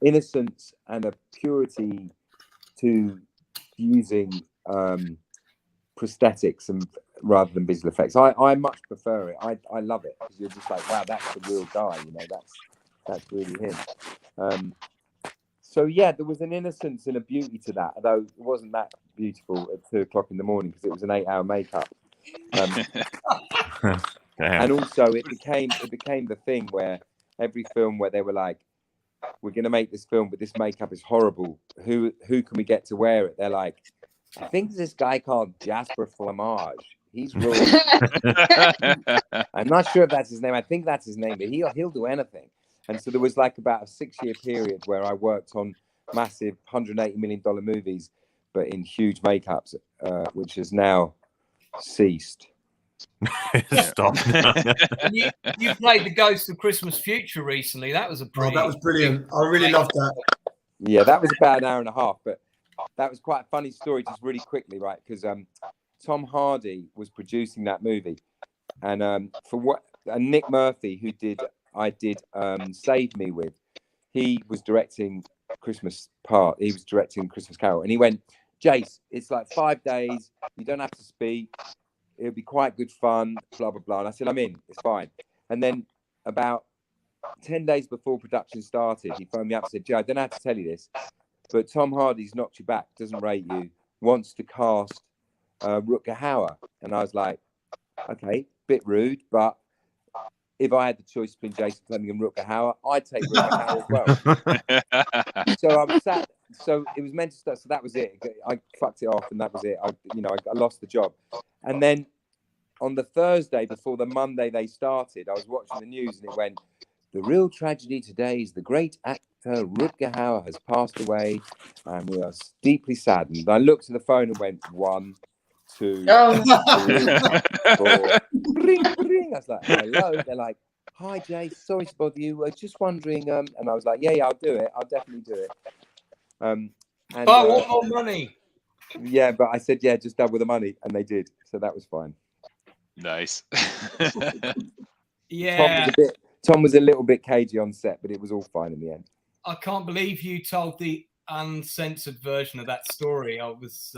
innocence and a purity to using prosthetics and rather than visual effects. I much prefer it. I love it because you're just like, wow, that's the real guy. That's really him. So yeah, there was an innocence and a beauty to that, although it wasn't that beautiful at 2 o'clock in the morning because it was an 8-hour makeup. And also it became the thing where every film where they were like, we're going to make this film, but this makeup is horrible. Who can we get to wear it? They're like, I think there's this guy called Jasper Flamage. He's really. I'm not sure if that's his name. I think that's his name, but he'll do anything. And so there was like about a 6-year period where I worked on massive $180 million movies, but in huge makeups, which has now ceased. Stop. You played the Ghost of Christmas Future recently. That was that was brilliant. I really loved that. Yeah, that was about an hour and a half, but that was quite a funny story, just really quickly, right? Because Tom Hardy was producing that movie, and Nick Murphy, who I did Save Me with, he was directing Christmas Carol, and he went, Jace, it's like 5 days, you don't have to speak, it'll be quite good fun, blah blah blah. And I said, I'm in, it's fine. And then about 10 days before production started, he phoned me up and said, Jay, I don't know how to tell you this, but Tom Hardy's knocked you back, doesn't rate you, wants to cast Rutger Hauer. And I was like, okay, bit rude, but if I had the choice between Jason Flemyng and Rutger Hauer, I'd take Rutger Hauer as well. So I was sat. So it was meant to start. So that was it. I fucked it off, and that was it. I lost the job. And then on the Thursday before the Monday they started, I was watching the news, and it went, the real tragedy today is the great actor Rutger Hauer has passed away, and we are deeply saddened. I looked at the phone and went, 1, 2, 3, 4. Ring, ring. I was like, hello. They're like, hi, Jay. Sorry to bother you. I was just wondering. And I was like, yeah, I'll do it. I'll definitely do it. And want more money. Yeah, but I said, yeah, just double the money. And they did. So that was fine. Nice. Yeah. Tom was a little bit cagey on set, but it was all fine in the end. I can't believe you told the uncensored version of that story. I was,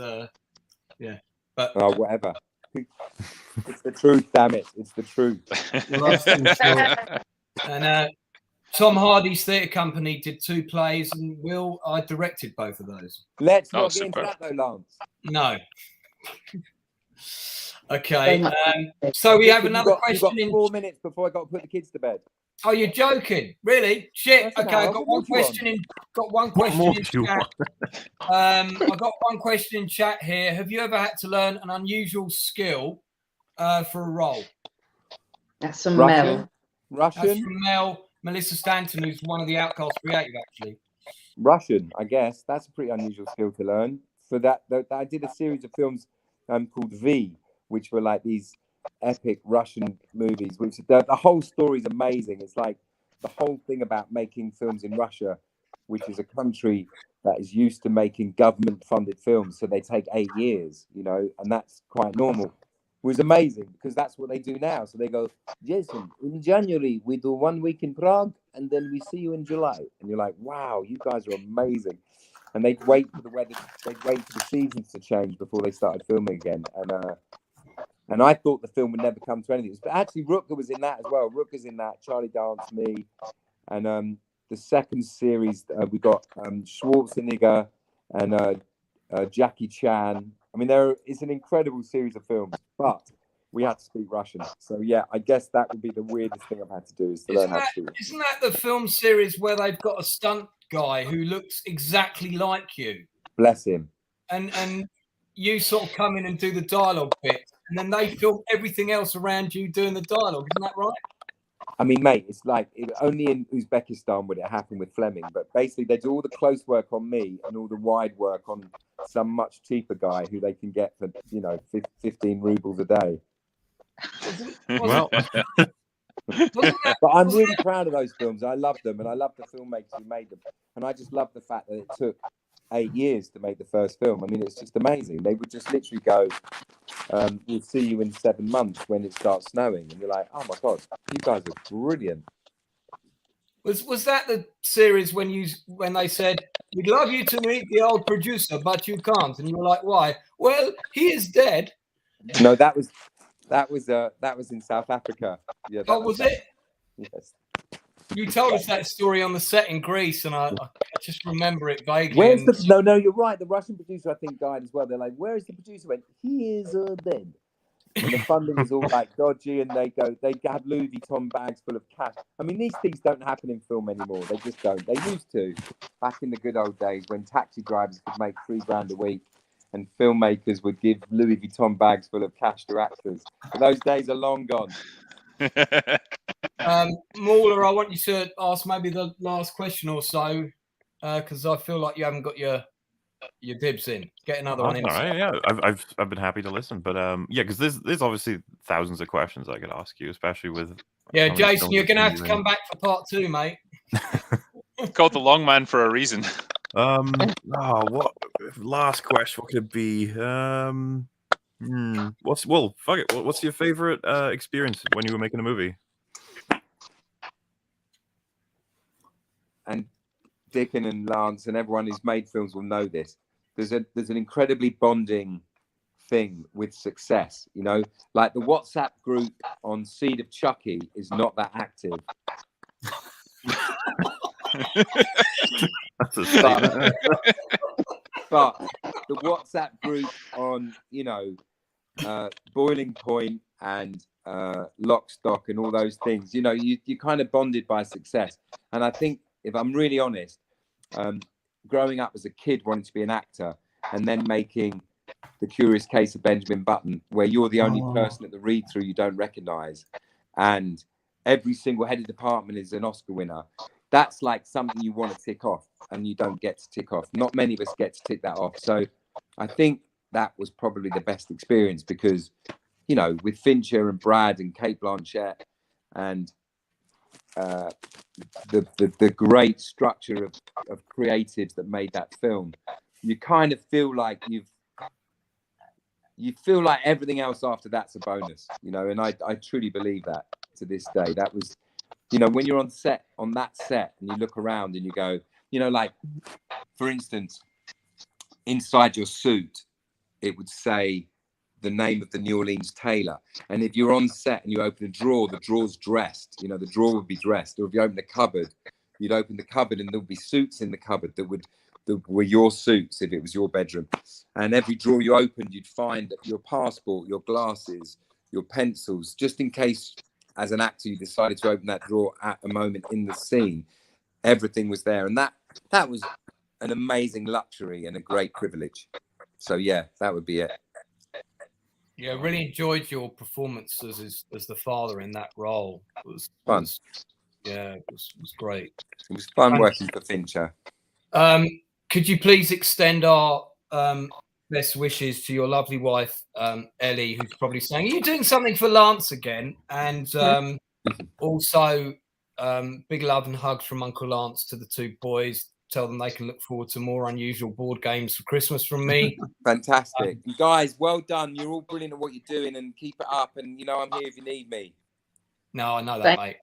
yeah. But whatever. It's the truth, damn it. It's the truth. And Tom Hardy's theatre company did 2 plays, and I directed both of those. Let's not get into that though, Lance. No. Okay. So we have another question. You've got 4 minutes before I got to put the kids to bed. Oh, you're joking? Really? Shit. Okay, I've got one question in. Got one question in chat. I've got one question in chat here. Have you ever had to learn an unusual skill for a role? That's from Mel. Russian. That's from Melissa Stanton, who's one of the Outcasts creative, actually. Russian, I guess. That's a pretty unusual skill to learn. For that, I did a series of films called V, which were like these epic Russian movies, which the whole story is amazing. It's like the whole thing about making films in Russia, which is a country that is used to making government-funded films, so they take 8 years, and that's quite normal. It was amazing because that's what they do now. So they go, Jason, in January we do 1 week in Prague, and then we see you in July, and you're like, wow, you guys are amazing. And they'd wait for the weather, they'd wait for the seasons to change before they started filming again, and And I thought the film would never come to anything. But actually, Rutger was in that as well. Rutger's in that, Charlie Dance, me. And the second series, we got Schwarzenegger and Jackie Chan. I mean, it's an incredible series of films, but we had to speak Russian. So, yeah, I guess that would be the weirdest thing I've had to do is to learn how to speak. Isn't that the film series where they've got a stunt guy who looks exactly like you? Bless him. And you sort of come in and do the dialogue bit, and then they film everything else around you doing the dialogue. Isn't that right? I mean, mate, it's like only in Uzbekistan would it happen with Flemyng, but basically they do all the close work on me and all the wide work on some much cheaper guy who they can get for 15 rubles a day. Well, but I'm really proud of those films. I love them, and I love the filmmakers who made them, and I just love the fact that it took 8 years to make the first film. I mean, it's just amazing. They would just literally go, we'll see you in 7 months when it starts snowing. And you're like, oh my God, you guys are brilliant. Was that the series when they said, we'd love you to meet the old producer, but you can't? And you were like, why? Well, he is dead. No, that was in South Africa. Yeah. Was it? Yes. You told us that story on the set in Greece, and I just remember it vaguely. Where's the? No, you're right. The Russian producer, I think, died as well. They're like, "Where is the producer?" Went, "He is dead." And the funding was all like dodgy, and they have Louis Vuitton bags full of cash. I mean, these things don't happen in film anymore. They just don't. They used to back in the good old days when taxi drivers could make $3,000 a week, and filmmakers would give Louis Vuitton bags full of cash to actors. But those days are long gone. Mauler, I want you to ask maybe the last question or so, because I feel like you haven't got your dibs in. Get another one in. All right, yeah, I've been happy to listen, but yeah, because there's obviously thousands of questions I could ask you, especially with. Yeah, Jason, you're gonna have to come back for part 2, mate. It's called the Long Man for a reason. What last question? What could it be? Fuck it. What's your favorite experience when you were making a movie? And Dickon and Lance and everyone who's made films will know this. There's an incredibly bonding thing with success. Like the WhatsApp group on Seed of Chucky is not that active. That's a statement. But the WhatsApp group on Boiling Point and Lock, Stock and all those things, you kind of bonded by success. And I think, if I'm really honest, growing up as a kid wanting to be an actor and then making The Curious Case of Benjamin Button, where you're the only person at the read-through you don't recognize, and every single head of department is an Oscar winner, that's like something you want to tick off and you don't get to tick off. Not many of us get to tick that off. So I think that was probably the best experience because, with Fincher and Brad and Cate Blanchett and the great structure of creatives that made that film, you kind of feel like you feel like everything else after that's a bonus, and I truly believe that to this day. That was, when you're on that set and you look around and you go, like, for instance, inside your suit, it would say the name of the New Orleans tailor. And if you're on set and you open a drawer, the drawer's dressed, the drawer would be dressed. Or if you open a cupboard, you'd open the cupboard and there would be suits in the cupboard that were your suits if it was your bedroom. And every drawer you opened, you'd find your passport, your glasses, your pencils, just in case as an actor you decided to open that drawer at a moment in the scene. Everything was there. And that was an amazing luxury and a great privilege. So yeah, that would be it. Yeah, really enjoyed your performance as the father in that role. It was fun. It was great. It was fun working for Fincher. Could you please extend our best wishes to your lovely wife, Ellie, who's probably saying, "Are you doing something for Lance again?" And also, big love and hugs from Uncle Lance to the two boys. Tell them they can look forward to more unusual board games for Christmas from me. Fantastic. You guys, well done. You're all brilliant at what you're doing and keep it up. And, I'm here if you need me. No, I know that, mate.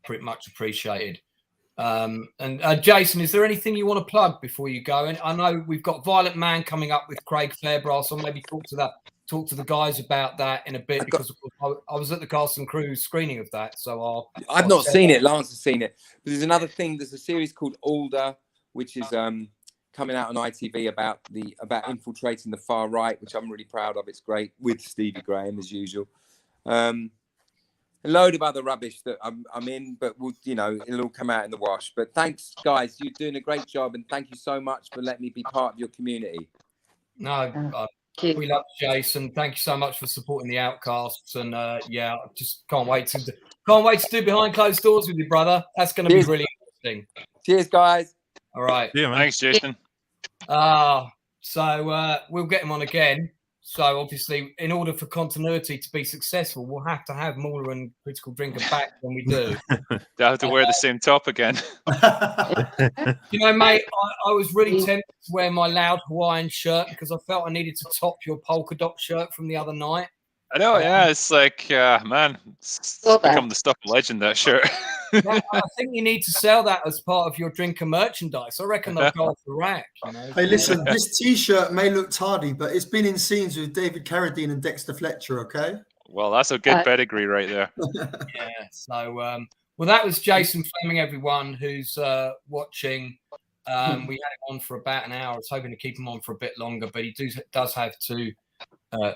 Pretty much appreciated. And Jason, is there anything you want to plug before you go? And I know we've got Violent Man coming up with Craig Fairbrass, or maybe talk to that talk to the guys about that in a bit, because of course I was at the cast and crew screening of that. So I've not seen it. Lance has seen it. But there's another thing. There's a series called Alder, which is coming out on ITV about infiltrating the far right, which I'm really proud of. It's great, with Stevie Graham as usual. A load of other rubbish that I'm in, but it'll all come out in the wash. But thanks, guys. You're doing a great job, and thank you so much for letting me be part of your community. No, we love Jason. Thank you so much for supporting the Outcasts, and I just can't wait to do behind closed doors with you, brother. That's going to be really interesting. Cheers, guys. All right. Yeah, man. Thanks, Jason. So we'll get him on again. So obviously, in order for continuity to be successful, we'll have to have Mauler and Critical Drinker back when we do. They'll have to wear the same top again. Mate, I was really tempted to wear my loud Hawaiian shirt because I felt I needed to top your polka dot shirt from the other night. I know, yeah. It's like, man, it's become the stuff legend, that shirt. I think you need to sell that as part of your drinker merchandise. I reckon they'll go off the rack. Hey, listen, this T-shirt may look tardy, but it's been in scenes with David Carradine and Dexter Fletcher, okay? Well, that's a good pedigree right there. Yeah, so, well, that was Jason Flemyng, everyone who's watching. We had him on for about an hour. I was hoping to keep him on for a bit longer, but he does have two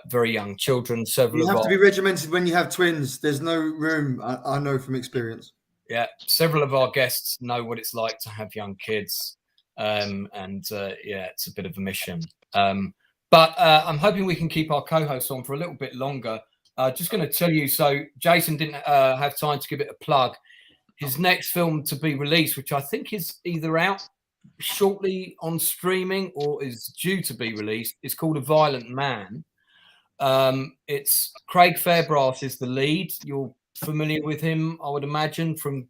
very young children. You have to be regimented when you have twins. There's no room, I know from experience. Yeah, several of our guests know what it's like to have young kids, and it's a bit of a mission. But I'm hoping we can keep our co-hosts on for a little bit longer. Just going to tell you, so Jason didn't have time to give it a plug. His next film to be released, which I think is either out shortly on streaming or is due to be released, is called A Violent Man. It's Craig Fairbrass is the lead. You're familiar with him, I would imagine, from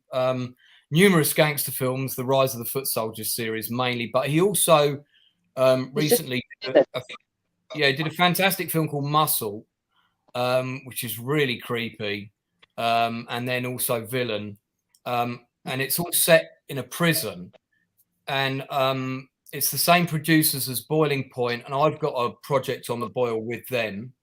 numerous gangster films, the Rise of the Foot Soldiers series mainly, but he also recently did a fantastic film called Muscle, which is really creepy, and then also Villain, and it's all set in a prison, and it's the same producers as Boiling Point, and I've got a project on the boil with them,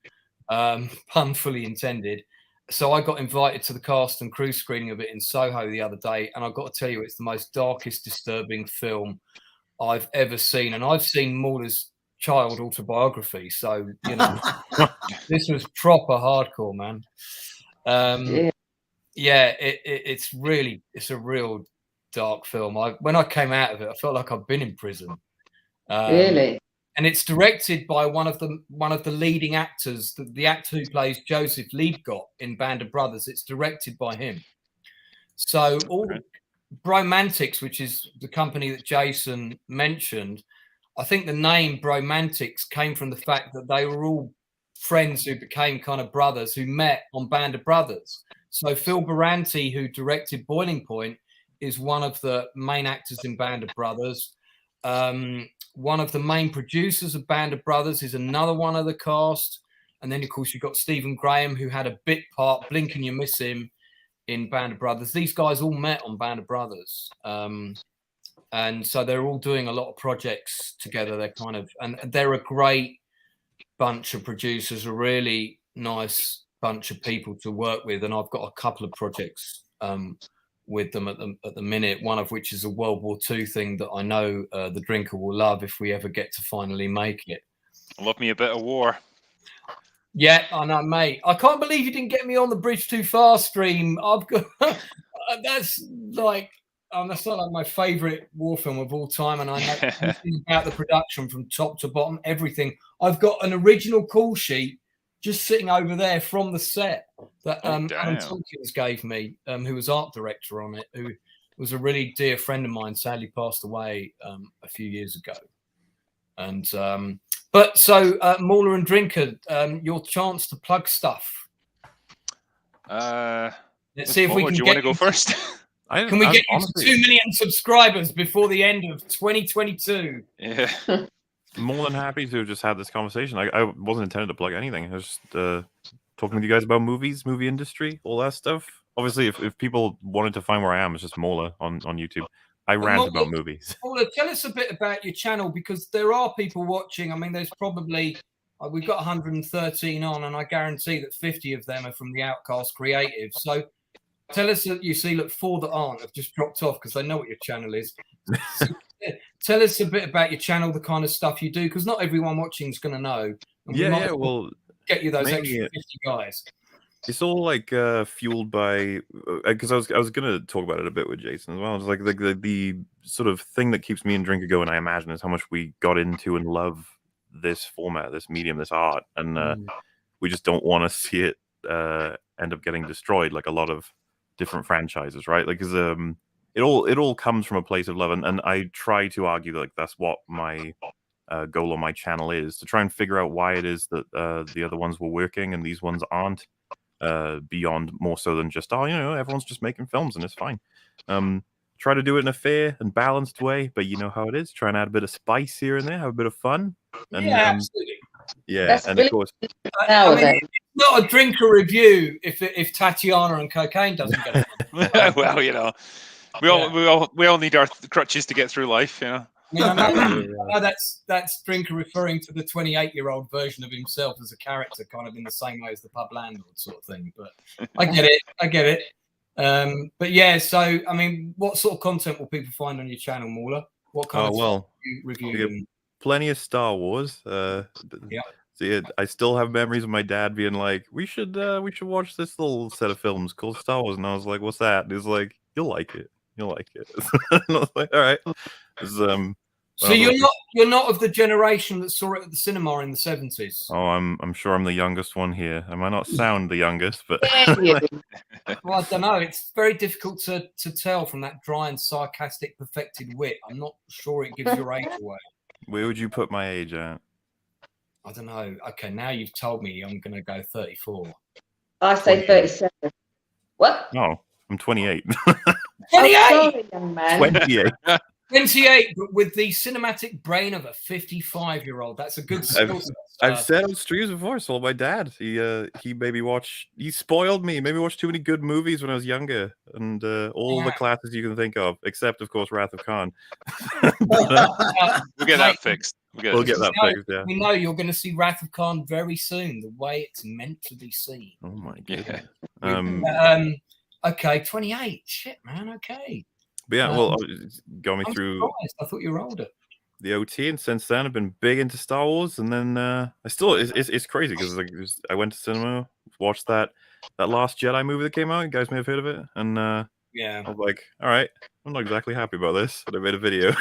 pun fully intended. So I got invited to the cast and crew screening of it in Soho the other day, and I've got to tell you, it's the most darkest, disturbing film I've ever seen. And I've seen Mauler's child autobiography, so this was proper hardcore, man. It's a real dark film. When I came out of it, I felt like I've been in prison. Really? And it's directed by one of the leading actors, the actor who plays Joseph Liebgott in Band of Brothers. It's directed by him. So all Bromantics, which is the company that Jason mentioned, I think the name Bromantics came from the fact that they were all friends who became kind of brothers who met on Band of Brothers. So Phil Baranti, who directed Boiling Point, is one of the main actors in Band of Brothers. One of the main producers of Band of Brothers is another one of the cast. And then, of course, you've got Stephen Graham, who had a bit part, blink and you miss him, in Band of Brothers. These guys all met on Band of Brothers. And so they're all doing a lot of projects together. And they're a great bunch of producers, a really nice bunch of people to work with. And I've got a couple of projects with them at the minute, one of which is a World War II thing that I know the drinker will love if we ever get to finally make it. Love me a bit of war. Yeah, I know, mate. I can't believe you didn't get me on the Bridge Too Far stream. I've got that's not like my favorite war film of all time, and I know everything about the production from top to bottom, everything. I've got an original call sheet just sitting over there from the set that Alan Tompkins gave me, who was art director on it, who was a really dear friend of mine, sadly passed away a few years ago. And but so Mauler and Drinker, your chance to plug stuff. Let's see if we can. Do you want to go first? Can we get you to 2 million subscribers before the end of 2022? Yeah. More than happy to have just had this conversation. I wasn't intended to plug anything. I was just talking with you guys about movies, movie industry, all that stuff. Obviously, if people wanted to find where I am, it's just Mauler on YouTube. I rant about movies. Mauler, tell us a bit about your channel, because there are people watching. I mean, there's probably We've got 113 on, and I guarantee that 50 of them are from the Outcasts Creative. So tell us that you see, look, 4 that aren't have just dropped off because they know what your channel is. So, tell us a bit about your channel, the kind of stuff you do, because not everyone watching is going to know. And well, get you those extra 50 guys. It's all like fueled by, because I was gonna talk about it a bit with Jason as well. It's like the sort of thing that keeps me and Drinker going, I imagine, is how much we got into and love this format, this medium, this art, and we just don't want to see it end up getting destroyed like a lot of different franchises, right? Like, because it all comes from a place of love, and I try to argue that, like, that's what my goal on my channel is, to try and figure out why it is that the other ones were working and these ones aren't. Beyond more so than just, everyone's just making films and it's fine. Try to do it in a fair and balanced way, but you know how it is. Try and add a bit of spice here and there, have a bit of fun. And, absolutely. Yeah, That's and really of course, it's not a Drinker review if Tatiana and cocaine doesn't get it. Well, we all need our crutches to get through life, I know that's Drinker referring to the 28-year-old version of himself as a character, kind of in the same way as the pub landlord sort of thing. But I get it. But yeah, so I mean, what sort of content will people find on your channel, Mauler? What kind of stuff you review? Plenty of Star Wars. See, I still have memories of my dad being like, "We should watch this little set of films called Star Wars," and I was like, "What's that?" And he's like, "You'll like it. You'll like it." And I was like, "All right." So you're not of the generation that saw it at the cinema in the 70s. Oh, I'm sure I'm the youngest one here. I might not sound the youngest, but well, I don't know. It's very difficult to tell from that dry and sarcastic, perfected wit. I'm not sure it gives your age away. Where would you put my age at? I don't know. Okay, now you've told me, I'm going to go 34. I say 37. What? No, I'm 28. 28! Oh, sorry, young man. 28. 28, but with the cinematic brain of a 55-year-old. That's a good skill set. I've said on streams before, so my dad, he maybe he spoiled me, maybe watched too many good movies when I was younger, and all the classes you can think of, except, of course, Wrath of Khan. We'll get that fixed. We'll get that fixed, yeah. We know you're going to see Wrath of Khan very soon, the way it's meant to be seen. Oh, my goodness. Okay, 28. Shit, man, okay. But yeah, well, got me through. Surprised. I thought you were older. The OT, and since then I've been big into Star Wars, and then I still it's crazy because I went to cinema, watched that Last Jedi movie that came out. You guys may have heard of it, and I was like, all right, I'm not exactly happy about this, but I made a video.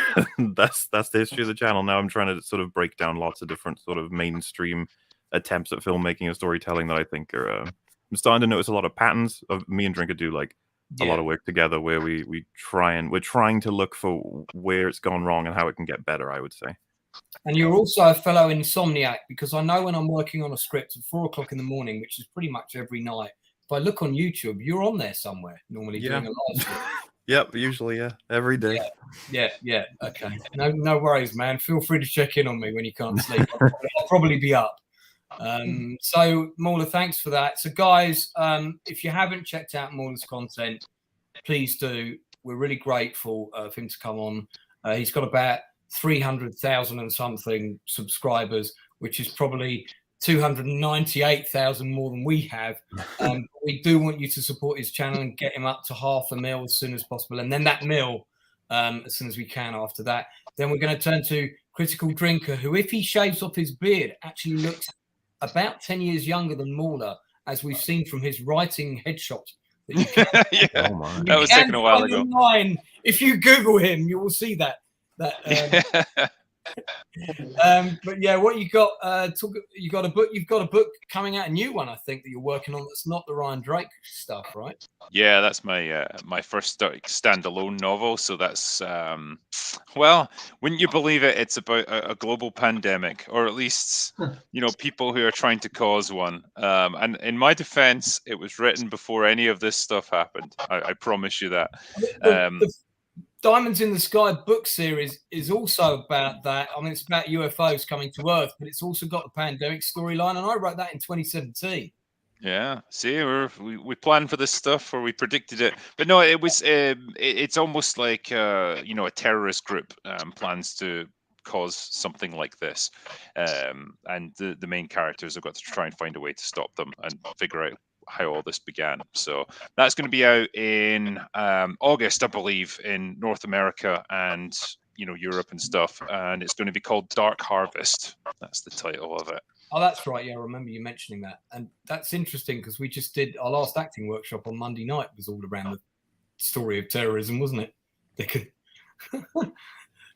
that's the history of the channel. Now I'm trying to sort of break down lots of different sort of mainstream attempts at filmmaking and storytelling that I think are. I'm starting to notice a lot of patterns of me and Drinker do like. A lot of work together where we're trying to look for where it's gone wrong and how it can get better, I would say. And you're also a fellow insomniac, because I know when I'm working on a script at 4 o'clock in the morning, which is pretty much every night, if I look on YouTube, you're on there somewhere normally doing a live script. Yep, usually, every day. Yeah. Okay. No worries, man. Feel free to check in on me when you can't sleep. I'll probably be up. So Mauler, thanks for that. So guys, if you haven't checked out Mauler's content, please do. We're really grateful for him to come on. He's got about 300,000 and something subscribers, which is probably 298,000 more than we have. We do want you to support his channel and get him up to 500,000 as soon as possible, and then that mil as soon as we can after that. Then we're going to turn to Critical Drinker, who, if he shaves off his beard, actually looks about 10 years younger than Mauler, as we've seen from his writing headshot. That was taken a while ago. Online. If you Google him, you will see that. But yeah, what you got? You got a book. You've got a book coming out, a new one, I think, that you're working on. That's not the Ryan Drake stuff, right? Yeah, that's my my first standalone novel. So that's well, wouldn't you believe it? It's about a global pandemic, or at least people who are trying to cause one. And in my defense, it was written before any of this stuff happened. I promise you that. The Diamonds in the Sky book series is also about that. I mean, it's about UFOs coming to Earth, but it's also got the pandemic storyline, and I wrote that in 2017. Yeah, see, we planned for this stuff, or we predicted it, but no, it was it's almost like a terrorist group plans to cause something like this, and the main characters have got to try and find a way to stop them and figure out how all this began. So that's going to be out in August, I believe, in North America and Europe and stuff, and it's going to be called Dark Harvest. That's the title of it. Oh, that's right. Yeah, I remember you mentioning that, and that's interesting because we just did our last acting workshop on Monday night. It was all around the story of terrorism, wasn't it?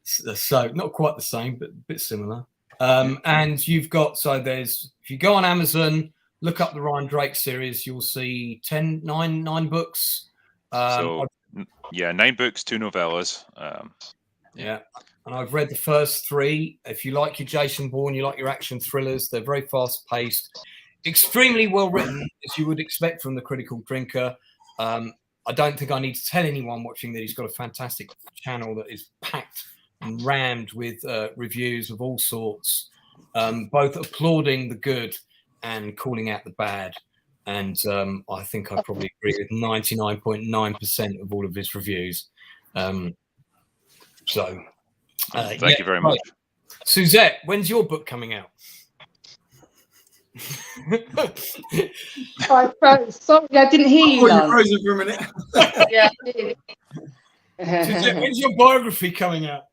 So not quite the same, but a bit similar. And you've got, if you go on Amazon, look up the Ryan Drake series, you'll see 9 books. 9 books, 2 novellas. Yeah, and I've read the first 3. If you like your Jason Bourne, you like your action thrillers, they're very fast paced, extremely well written, as you would expect from the Critical Drinker. I don't think I need to tell anyone watching that he's got a fantastic channel that is packed and rammed with reviews of all sorts, both applauding the good and calling out the bad. And I think I probably agree with 99.9% of all of his reviews. Thank you very much. Suzette, when's your book coming out? I froze. Sorry, I didn't hear you. You frozen for a minute. Yeah, I did. Suzette, when's your biography coming out?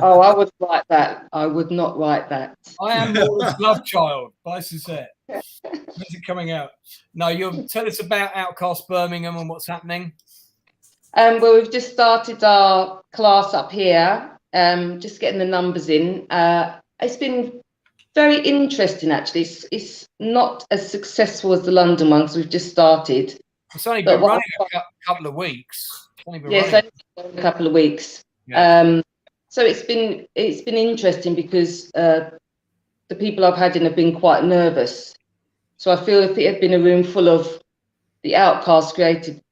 Oh, I would write that. I would not write that. I Am Laura's Love Child by Suzette. When's it coming out? No, you'll tell us about Outcasts Birmingham and what's happening. Well, we've just started our class up here, just getting the numbers in. It's been very interesting, actually. It's not as successful as the London one because we've just started. It's only been running a couple of weeks. Yes, only a couple of weeks. Yeah. So it's been interesting because the people I've had in have been quite nervous. So I feel if it had been a room full of the Outcasts created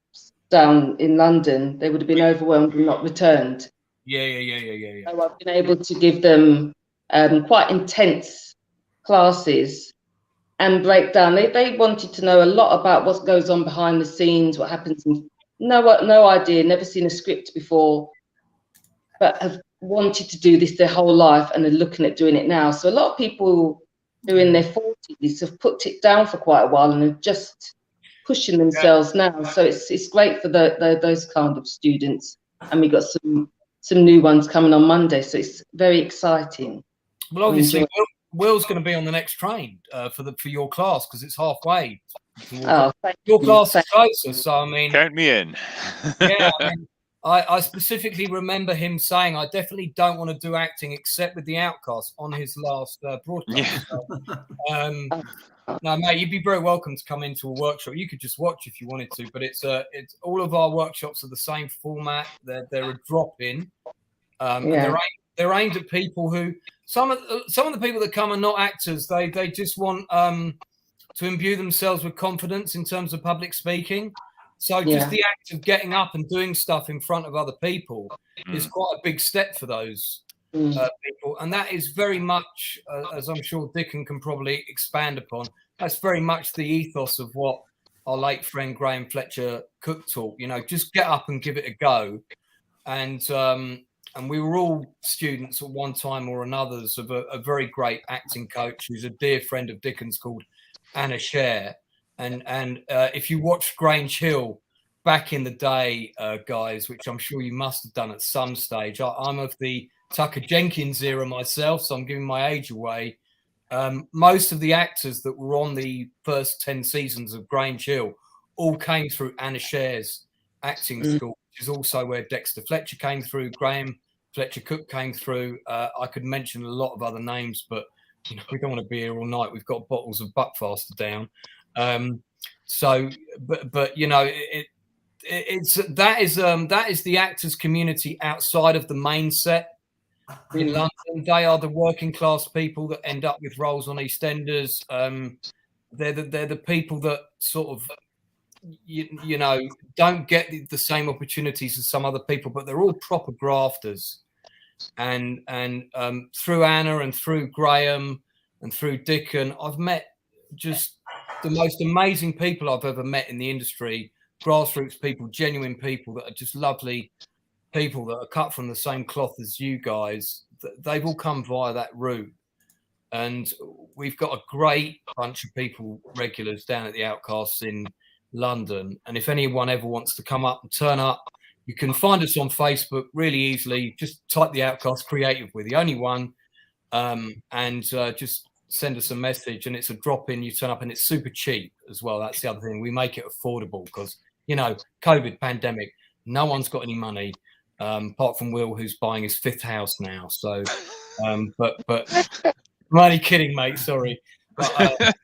down in London, they would have been overwhelmed and not returned. Yeah. So I've been able to give them quite intense classes and break down. They wanted to know a lot about what goes on behind the scenes, what happens. No idea, never seen a script before, but have wanted to do this their whole life and are looking at doing it now. So a lot of people who are in their 40s have put it down for quite a while and are just pushing themselves now. So it's great for those kind of students. And we've got some new ones coming on Monday. So it's very exciting. Well, obviously, Will's going to be on the next train for your class because it's halfway. Your class is closer, so I mean, count me in. Yeah, I specifically remember him saying, "I definitely don't want to do acting except with the Outcasts" on his last broadcast. Yeah. So, no, mate, you'd be very welcome to come into a workshop. You could just watch if you wanted to, but it's all of our workshops are the same format. They're a drop in, and they're aimed at people who some of the people that come are not actors. They just want to imbue themselves with confidence in terms of public speaking. So just the act of getting up and doing stuff in front of other people is quite a big step for those people. And that is very much, as I'm sure Dickon can probably expand upon, that's very much the ethos of what our late friend Graham Fletcher Cook taught. You know, just get up and give it a go. And we were all students at one time or another of a very great acting coach who's a dear friend of Dickon's called Anna Scher. And if you watched Grange Hill back in the day, guys, which I'm sure you must have done at some stage, I'm of the Tucker Jenkins era myself, so I'm giving my age away. Most of the actors that were on the first 10 seasons of Grange Hill all came through Anna Scher's acting school, which is also where Dexter Fletcher came through, Graham Fletcher Cook came through. I could mention a lot of other names, but you know, we don't want to be here all night. We've got bottles of Buckfaster down. But you know, that is the actors community outside of the main set in London. They are the working class people that end up with roles on EastEnders. They're the people that sort of you know don't get the same opportunities as some other people, but they're all proper grafters. And through Anna and through Graham and through Dickon, I've met just the most amazing people I've ever met in the industry, grassroots people, genuine people that are just lovely people that are cut from the same cloth as you guys, they've all come via that route. And we've got a great bunch of people, regulars down at the Outcasts in London. And if anyone ever wants to come up and turn up, you can find us on Facebook really easily. Just type the Outcast Creative. We're the only one. And just send us a message, and it's a drop-in. You turn up, and it's super cheap as well. That's the other thing. We make it affordable because, you know, COVID pandemic, no one's got any money apart from Will, who's buying his 5th house now. So, but I'm only kidding, mate. Sorry. But,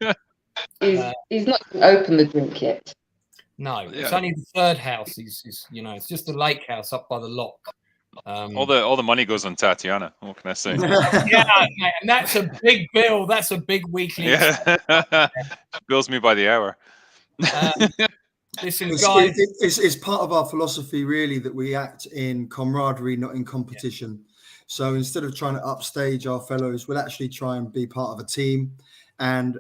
he's not opened the drink yet. No, it's only the 3rd house. He's you know, it's just the lake house up by the lock. All the money goes on Tatiana. What can I say? Yeah, mate, and that's a big bill. That's a big weekly. Yeah, bills me by the hour. Listen, guys, it's part of our philosophy, really, that we act in camaraderie, not in competition. So instead of trying to upstage our fellows, we'll actually try and be part of a team. And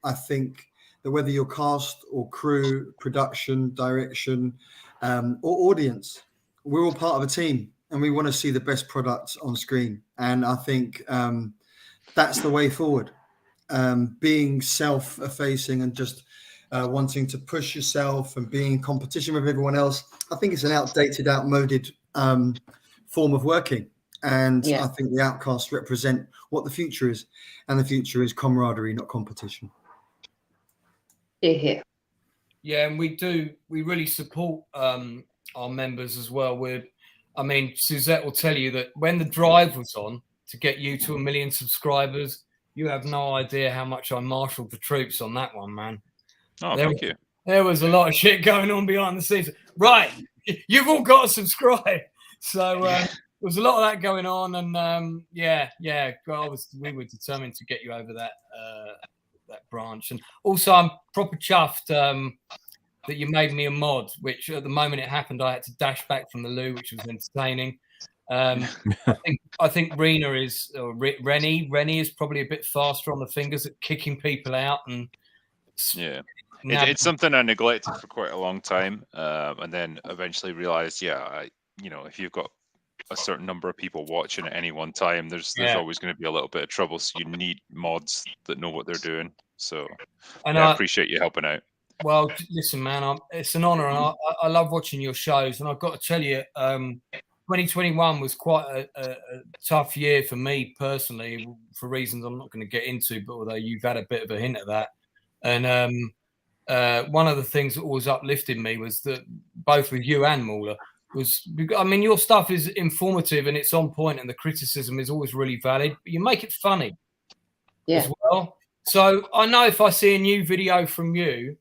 I think that whether you're cast or crew, production, direction, or audience, we're all part of a team, and we want to see the best products on screen. And I think that's the way forward. Being self-effacing and just wanting to push yourself and being in competition with everyone else, I think it's an outdated, outmoded form of working. And I think the Outcasts represent what the future is. And the future is camaraderie, not competition. Yeah. Yeah, and we really support our members as well. I mean, Suzette will tell you that when the drive was on to get you to 1 million subscribers, you have no idea how much I marshaled the troops on that one, man. Oh, thank you. There was a lot of shit going on behind the scenes. Right, you've all got to subscribe. So there was a lot of that going on, and we were determined to get you over that branch. And also, I'm proper chuffed that you made me a mod, which at the moment it happened, I had to dash back from the loo, which was entertaining. I think Rennie is probably a bit faster on the fingers at kicking people out. And it's something I neglected for quite a long time, and then eventually realized, if you've got a certain number of people watching at any one time, there's always going to be a little bit of trouble. So you need mods that know what they're doing. So I appreciate you helping out. Well, listen, man, it's an honor, and I love watching your shows. And I've got to tell you, 2021 was quite a tough year for me personally, for reasons I'm not going to get into, but although you've had a bit of a hint of that. And one of the things that always uplifted me was that both with you and Mauler your stuff is informative and it's on point, and the criticism is always really valid, but you make it funny as well. So I know if I see a new video from you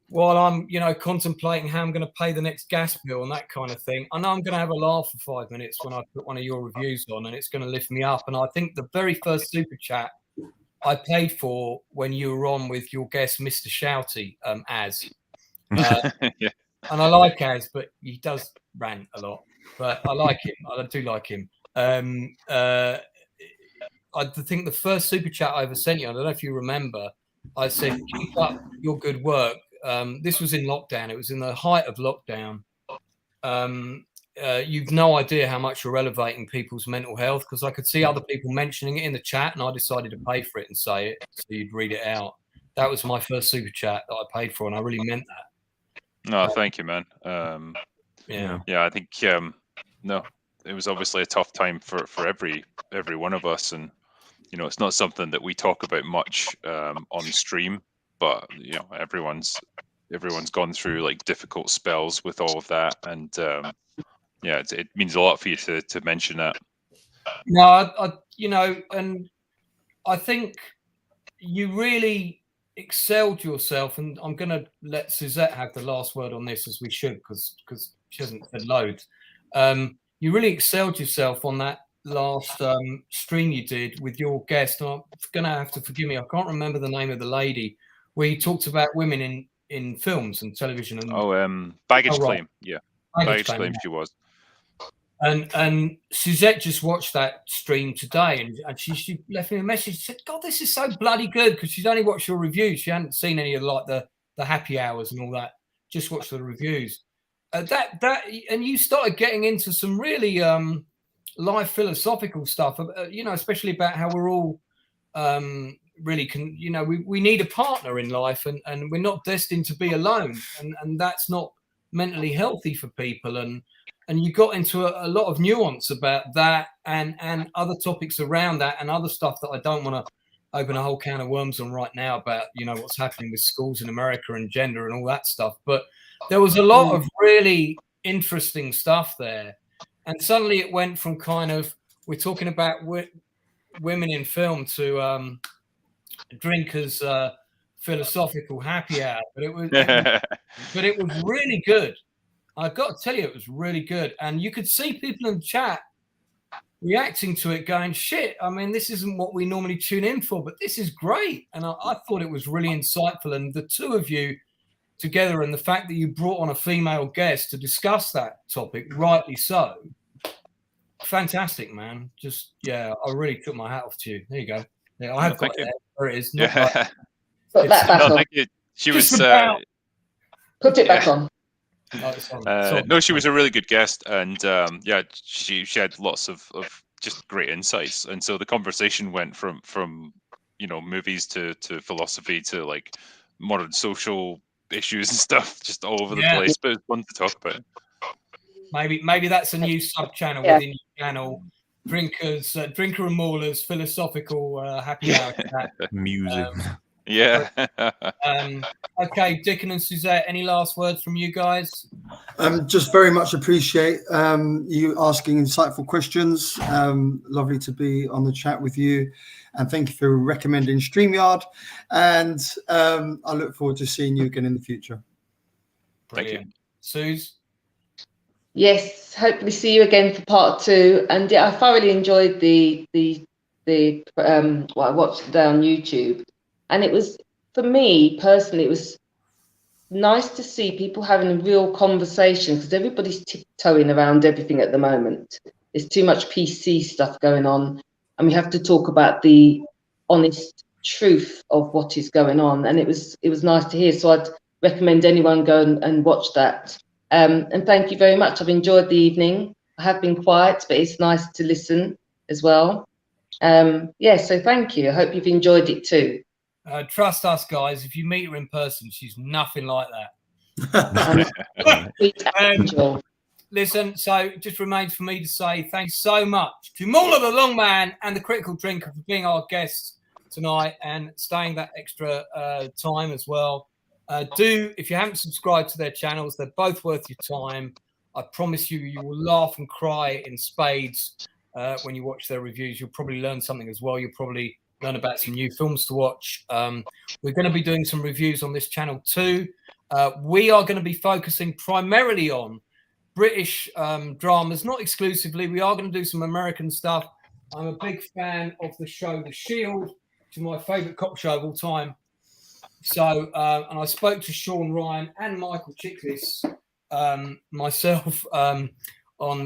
while I'm, contemplating how I'm going to pay the next gas bill and that kind of thing, I know I'm going to have a laugh for 5 minutes when I put one of your reviews on, and it's going to lift me up. And I think the very first super chat I paid for when you were on with your guest, Mr. Shouty, and I like Az, but he does rant a lot. But I like him. I do like him. I think the first super chat I ever sent you, I don't know if you remember, I said, keep up your good work. This was in lockdown. It was in the height of lockdown. You've no idea how much you're elevating people's mental health, because I could see other people mentioning it in the chat, and I decided to pay for it and say it so you'd read it out. That was my first super chat that I paid for, and I really meant that. No, thank you, man. I think it was obviously a tough time for every one of us, and it's not something that we talk about much on stream, but everyone's gone through like difficult spells with all of that, and it means a lot for you to mention that. No, and I think you really excelled yourself, and I'm going to let Suzette have the last word on this, as we should, because she hasn't said loads. You really excelled yourself on that last stream you did with your guest. I'm going to have to forgive me, I can't remember the name of the lady, where you talked about women in films and television. And Baggage Claim. Yeah, Baggage Claim she was. And Suzette just watched that stream today, and she left me a message. She said, God, this is so bloody good, because she'd only watched your reviews. She hadn't seen any of like the happy hours and all that. Just watched the reviews. And you started getting into some really life philosophical stuff, you know, especially about how we're all really you know, we need a partner in life, and we're not destined to be alone, and that's not mentally healthy for people. And you got into a lot of nuance about that and other topics around that and other stuff that I don't want to open a whole can of worms on right now about, you know, what's happening with schools in America and gender and all that stuff. But there was a lot of really interesting stuff there. And suddenly it went from kind of, we're talking about women in film to drinkers philosophical happy hour. But it was really good. I've got to tell you, it was really good. And you could see people in the chat reacting to it going, shit, I mean, this isn't what we normally tune in for, but this is great. And I thought it was really insightful. And the two of you together, and the fact that you brought on a female guest to discuss that topic, rightly so, fantastic, man. Just, yeah, I really took my hat off to you. There you go. Yeah, I have got it. There it is. Not Yeah. Put that back on. She was Put it back on. No, she was a really good guest, and yeah, she had lots of just great insights, and so the conversation went from you know, movies to philosophy to like modern social issues and stuff, just all over the place. But it's fun to talk about. Maybe that's a new sub channel within your channel. Drinkers, Drinker and Maulers, philosophical happy hour. Music. Yeah. Okay, Dickon and Suzette, any last words from you guys? Just very much appreciate you asking insightful questions. Lovely to be on the chat with you, and thank you for recommending StreamYard. And I look forward to seeing you again in the future. Brilliant. Thank you, Suze. Yes, hopefully see you again for part 2. And yeah, I thoroughly enjoyed the what I watched today on YouTube. And it was, for me personally, it was nice to see people having real conversations, because everybody's tiptoeing around everything at the moment. There's too much PC stuff going on, and we have to talk about the honest truth of what is going on. And it was nice to hear. So I'd recommend anyone go and watch that. And thank you very much. I've enjoyed the evening. I have been quiet, but it's nice to listen as well. Yeah, so thank you. I hope you've enjoyed it too. Trust us, guys. If you meet her in person, she's nothing like that. Listen, so it just remains for me to say thanks so much to Mauler the Long Man and the Critical Drinker for being our guests tonight and staying that extra time as well. If you haven't subscribed to their channels, they're both worth your time. I promise you, you will laugh and cry in spades when you watch their reviews. You'll probably learn something as well. You'll probably learn about some new films to watch. We're going to be doing some reviews on this channel too. We are going to be focusing primarily on British dramas, not exclusively. We are going to do some American stuff. I'm a big fan of the show The Shield, which is my favourite cop show of all time. So, and I spoke to Sean Ryan and Michael Chiklis myself on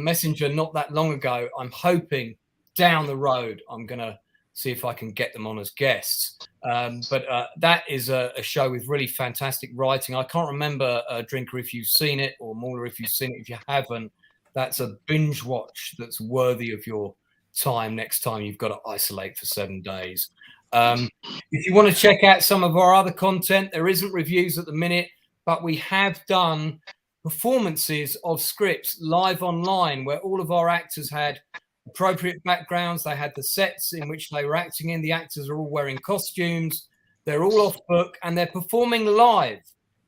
Messenger not that long ago. I'm hoping down the road I'm going to see if I can get them on as guests. But that is a show with really fantastic writing. I can't remember, Drinker, if you've seen it, or Mauler, if you've seen it. If you haven't, that's a binge watch that's worthy of your time next time you've got to isolate for 7 days. If you want to check out some of our other content, there isn't reviews at the minute, but we have done performances of scripts live online where all of our actors had appropriate backgrounds. They had the sets in which they were acting in. The actors are all wearing costumes. They're all off book and they're performing live.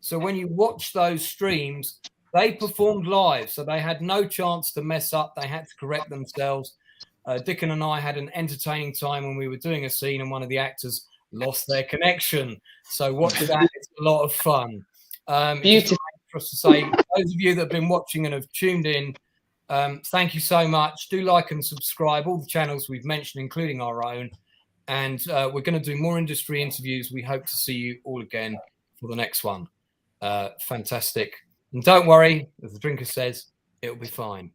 So when you watch those streams, they performed live. So they had no chance to mess up. They had to correct themselves. Dickon and I had an entertaining time when we were doing a scene and one of the actors lost their connection. So watch that. It's a lot of fun. Beautiful. For us to say, those of you that have been watching and have tuned in, thank you so much. Do like and subscribe. All the channels we've mentioned, including our own. And we're going to do more industry interviews. We hope to see you all again for the next one. Fantastic. And don't worry, as the Drinker says, it'll be fine.